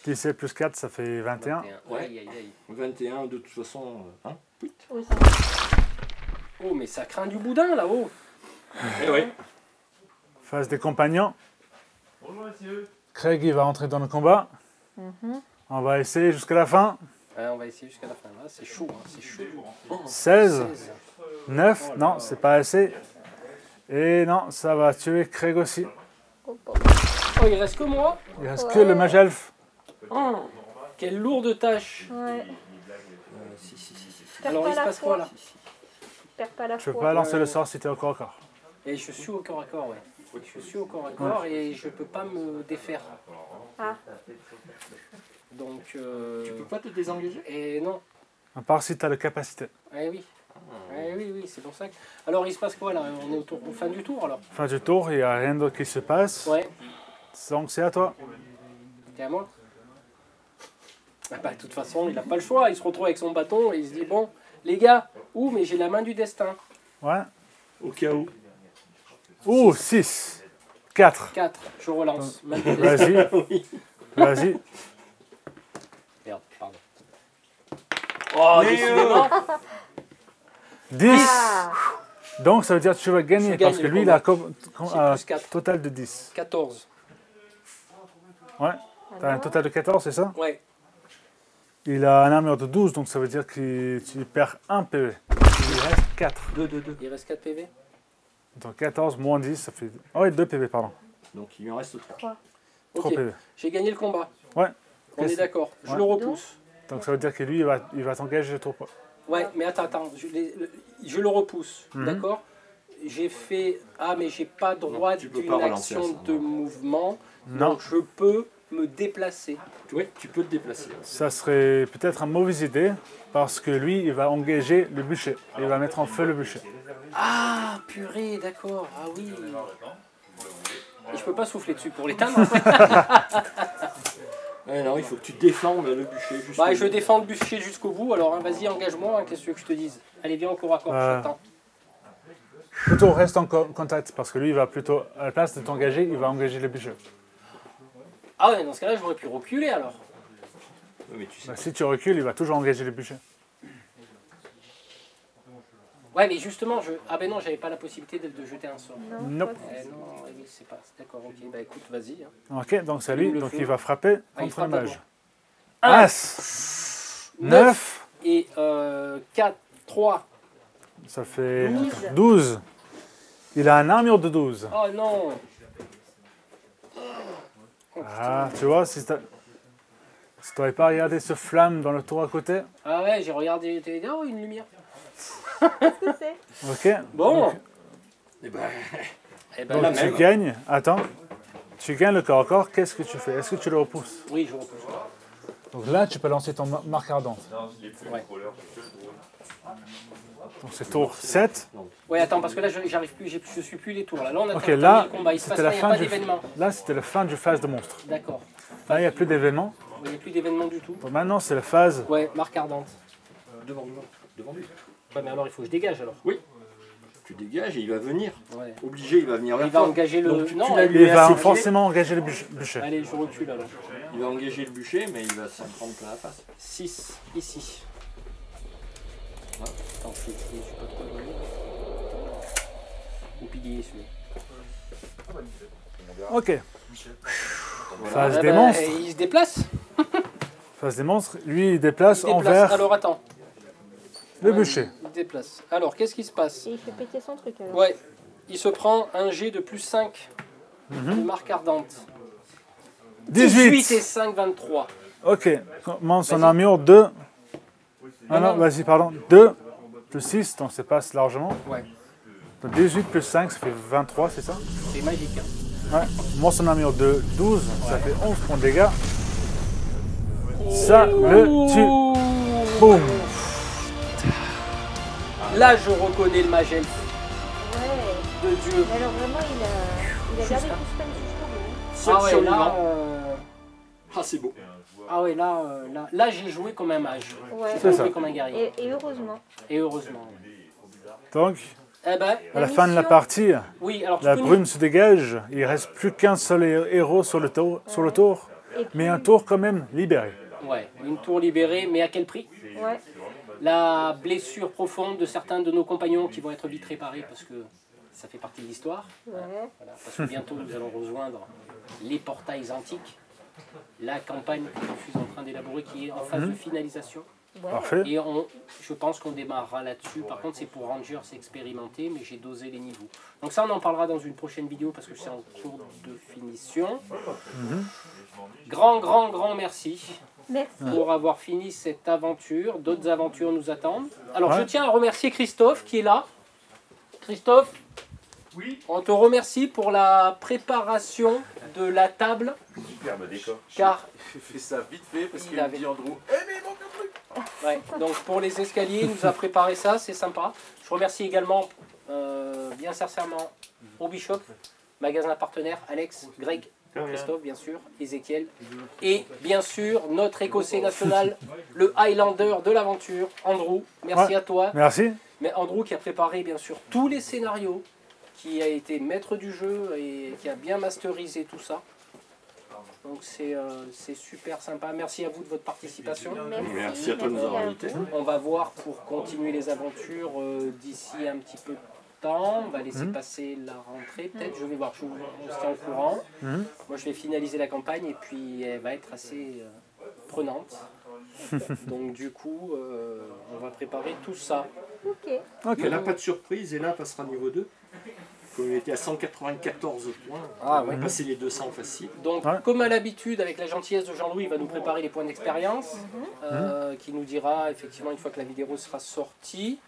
C: 17 plus 4, ça fait 21.
B: Ouais.
A: Aïe, aïe, aïe.
B: 21, de toute façon. Hein.
D: Oui,
A: Oh, mais ça craint du boudin là-haut.
B: Eh ouais.
C: Phase des compagnons.
E: Bonjour messieurs.
C: Craig, il va entrer dans le combat.
D: Mhm.
C: On va essayer jusqu'à la fin.
A: Ouais, on va essayer jusqu'à la fin. Là, c'est chaud, hein, c'est chaud.
C: 16.
A: 16.
C: 9. Non, c'est pas assez. Et non, ça va tuer Craig aussi.
A: Oh, il reste que moi.
C: Il reste que le mage elfe.
A: Oh, quelle lourde tâche.
D: Ouais.
B: Si.
D: Perds
A: Alors,
D: pas
A: il se
D: la
A: passe
D: foi.
A: quoi là?
D: Perds pas la
C: Je peux
D: foi.
C: pas lancer le sort si t'es au corps à corps.
A: Et je suis au corps à corps, ouais. Je suis au corps à corps et je peux pas me défaire.
D: Ah.
A: Donc,
B: Tu peux pas te désengager?
A: et non.
C: À part si t'as la capacité.
A: Eh oui. Eh oui, oui, c'est pour ça que... Alors, il se passe quoi là? On est au fin du tour alors?
C: Fin du tour, il n'y a rien d'autre qui se passe.
A: Ouais.
C: Donc c'est à toi.
A: T'es à moi? Ah bah, de toute façon, il n'a pas le choix. Il se retrouve avec son bâton et il se dit bon, les gars, mais j'ai la main du destin.
C: Ouais.
B: Au cas où.
C: Ouh, 6. 4.
A: 4, je relance. Main du destin.
C: Vas-y. Vas-y.
A: Merde, pardon. Oh,
B: Mais,
A: décidément.
C: 10.
D: Ah.
C: Donc ça veut dire que tu vas gagner
A: Je gagne
C: parce que
A: le
C: lui, il
A: combat.
C: a un
A: J'ai plus 4.
C: total de 10.
A: 14.
C: Ouais. T'as un total de 14, c'est ça?
A: Ouais.
C: Il a un armure de 12, donc ça veut dire qu'il perd 1 PV. Il lui reste 4.
B: 2, 2, 2.
A: Il reste 4 PV.
C: Donc 14 moins 10, ça fait... Ah oui, 2 PV, pardon.
B: Donc il lui en reste 3.
C: 3
A: Ok,
C: PV.
A: j'ai gagné le combat.
C: Ouais.
A: On est d'accord. Je
C: Ouais.
A: le repousse.
C: Donc ça veut dire que lui, il va t'engager le tour.
A: Ouais, mais attends. Je le repousse.
C: Mhm.
A: D'accord. J'ai fait... Ah, mais j'ai pas droit
B: Non, tu peux
A: d'une
B: pas relancer
A: action
B: ça,
A: de
B: non.
A: mouvement.
C: Non,
A: Donc je peux me déplacer.
B: Oui, tu peux te déplacer.
C: ça serait peut-être une mauvaise idée, parce que lui, il va engager le bûcher. Il va mettre en feu le bûcher.
A: Ah, purée, d'accord. Ah oui. Et je peux pas souffler dessus pour l'éteindre.
B: Ouais, non, il faut que tu défendes le bûcher. jusqu'au
A: Bah, je
B: bout.
A: défends le bûcher jusqu'au bout. Alors, hein, vas-y, engage-moi. Hein, qu'est-ce que tu veux que je te dise? Allez, viens au corps à corps. J'attends.
C: Plutôt reste en contact, parce que lui, il va plutôt, à la place de t'engager, il va engager le bûcher.
A: Ah ouais, dans ce cas-là, j'aurais pu reculer alors.
B: Oui, mais tu sais.
C: Bah, si tu recules, il va toujours engager le bûcher.
A: Ouais, mais justement, Ah ben non, j'avais pas la possibilité de jeter un sort.
D: Non,
C: Nope.
D: je crois que
A: Non, oui, c'est pas... D'accord, ok. Bah écoute, vas-y. Hein.
C: Ok, donc c'est lui,
A: Le
C: donc
A: feu.
C: il va frapper
A: Ah, il
C: contre
A: frappe
C: le mage.
A: d'abord. Un.
C: As 9,
A: Et 4, 3.
C: ça fait
D: 12.
C: 12. Il a un armure de 12.
A: Oh non.
C: Ah, tu vois, si tu n'avais pas regardé ce flamme dans le tour à côté.
A: Ah ouais, j'ai regardé. Oh, une lumière.
D: Qu'est-ce que c'est?
C: Ok.
A: Bon.
C: Donc,
B: Eh ben,
A: Eh ben,
C: donc
A: la
C: tu
A: même.
C: gagnes. Attends. Tu gagnes le corps à corps. Qu'est-ce que tu fais? Est-ce que tu le repousses?
A: Oui, je repousse.
C: Donc là, tu peux lancer ton marque ardente.
A: Ouais.
C: Donc c'est tour 7.
A: Ouais, attends, parce que là, j'arrive plus, je suis plus les tours. Là, on a
C: Ok,
A: terminé
C: là,
A: le combat. Il se passe
C: c'était la
A: rien, il n'y a
C: fin
A: pas
C: du
A: d'événement.
C: là, c'était la fin du phase de monstre.
A: D'accord.
C: Là, il n'y a plus d'événements.
A: Il n'y a plus d'événement du tout.
C: Donc maintenant, c'est la phase.
A: Ouais, marque ardente.
B: devant lui. Devant lui.
A: Ouais, mais alors il faut que je dégage alors.
B: Tu dégages et il va venir.
A: Ouais.
B: Obligé, il va venir vers
A: Il va
B: toi.
A: engager le.
B: Donc, tu
A: non,
B: l'as
A: il-
B: lui
C: Il va
B: assez
C: forcément engager le bûcher.
A: Allez, je recule alors.
B: Il va engager le bûcher, mais il va s'en prendre plein la face.
A: 6, ici.
B: Ouais.
A: Attends, je sais pas trop jouer. Ou pilier celui-là.
C: Ok.
B: Voilà.
C: Phase
A: Ah
C: des
A: bah,
C: monstres.
A: Il se déplace.
C: Phase des monstres. Lui, il déplace
A: Il déplace.
C: envers
A: Alors attends.
C: le
A: Ouais,
C: bûcher.
A: Il déplace. Alors, qu'est-ce qui se passe?
D: Et il fait péter son truc alors.
A: Ouais. Il se prend un G de plus 5
C: Mhm.
A: de marque ardente.
C: 18.
A: et 5, 23.
C: Ok. Comment son
A: Vas-y.
C: armure 2. Ah
A: Non,
C: non,
A: non.
C: vas-y, pardon. 2 plus 6, donc ça passe largement.
A: Ouais.
C: Donc 18 plus 5, ça fait 23, c'est ça?
A: C'est magique. Hein.
C: Ouais. Moi, son armure de 12, ça fait 11 points de dégâts. Ça le tue. Boum.
A: Là, je reconnais le mage elfe
D: Ouais.
A: de Dieu.
D: Mais alors vraiment, il a gardé
A: Juste,
D: le suspense jusqu'au bout.
B: Seul
A: Ah ouais,
B: survivant.
A: là,
B: Ah, c'est beau.
A: ah ouais, là j'ai joué comme un mage.
D: Ouais.
A: J'ai
C: C'est
A: pas
C: ça.
A: joué comme un guerrier.
D: Et heureusement.
A: Et heureusement.
C: Donc,
A: Eh ben,
C: à la fin de la
D: mission-
C: partie,
A: oui, alors tu
C: la
A: peux nous-
C: brume se dégage. Il reste plus qu'un seul héros sur le tour,
D: Et
C: mais
D: puis-
C: un tour quand même libéré.
A: Ouais, une tour libérée, mais à quel prix?
D: Ouais.
A: La blessure profonde de certains de nos compagnons qui vont être vite réparés parce que ça fait partie de l'histoire.
D: Ouais.
A: Voilà, parce que bientôt nous allons rejoindre les portails antiques, la campagne que je suis en train d'élaborer qui est en phase de finalisation.
D: Ouais.
C: Parfait.
A: Et je pense qu'on démarrera là-dessus. Par contre, c'est pour Rangers expérimentés, mais j'ai dosé les niveaux. Donc ça, on en parlera dans une prochaine vidéo parce que c'est en cours de finition. Grand merci
D: Merci.
A: pour avoir fini cette aventure. D'autres aventures nous attendent. Alors,
C: Ouais.
A: je tiens à remercier Christophe qui est là. Christophe,
E: Oui.
A: on te remercie pour la préparation de la table,
E: Superbe décor.
A: car
E: J'ai fait ça vite fait parce
A: Il
E: qu'il me
A: avait-
E: dit Andrew. Eh mais il manque un truc.
A: ouais, donc pour les escaliers, il nous a préparé ça, c'est sympa. Je remercie également bien sincèrement au Bishop, magasin partenaire, Alex, Greg, Christophe bien sûr, Ezekiel, et bien sûr notre écossais national, le Highlander de l'aventure, Andrew. Merci
C: Ouais.
A: à toi.
C: Merci.
A: Mais Andrew qui a préparé bien sûr tous les scénarios, qui a été maître du jeu et qui a bien masterisé tout ça. Donc c'est super sympa. Merci à vous de votre participation.
B: Merci à toi de nous avoir invités.
A: On va voir pour continuer les aventures d'ici un petit peu de temps. On va laisser passer la rentrée. Peut-être, je vais voir, on se tient au courant.
C: Mhm.
A: Moi je vais finaliser la campagne et puis elle va être assez prenante. Donc du coup, on va préparer tout ça.
D: Ok.
C: Ok.
B: Mais là, pas de surprise, et là, passera niveau 2. Comme il était à 194 points,
A: Ah,
B: on va
A: ouais.
B: passer les 200 facile.
A: Donc,
C: Ouais.
A: comme à l'habitude, avec la gentillesse de Jean-Louis, il va nous préparer les points d'expérience, qui nous dira effectivement une fois que la vidéo sera sortie.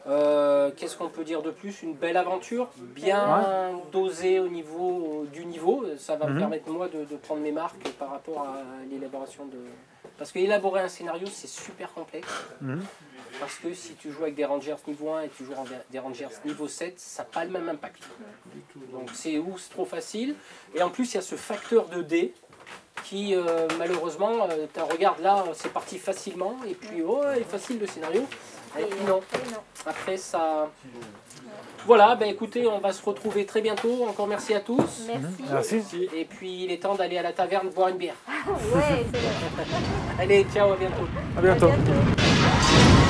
A: Qu'est-ce qu'on peut dire de plus? Une belle aventure, bien dosée au niveau du niveau. Ça va me permettre moi de prendre mes marques par rapport à l'élaboration de... Parce que élaborer un scénario, c'est super complexe. Parce que si tu joues avec des Rangers niveau 1 et tu joues avec des Rangers niveau 7, ça n'a pas le même impact. Donc c'est trop facile. Et en plus, il y a ce facteur de dés qui, malheureusement, regarde là, c'est parti facilement. Et puis, oh, il est facile le scénario. Et puis non. Après, ça... Voilà, ben écoutez, on va se retrouver très bientôt. Encore merci à tous.
D: Merci.
C: Merci.
A: Et puis, il est temps d'aller à la taverne boire une bière.
D: Ouais, c'est vrai.
A: Allez, ciao, à bientôt.
C: À bientôt.
D: À bientôt.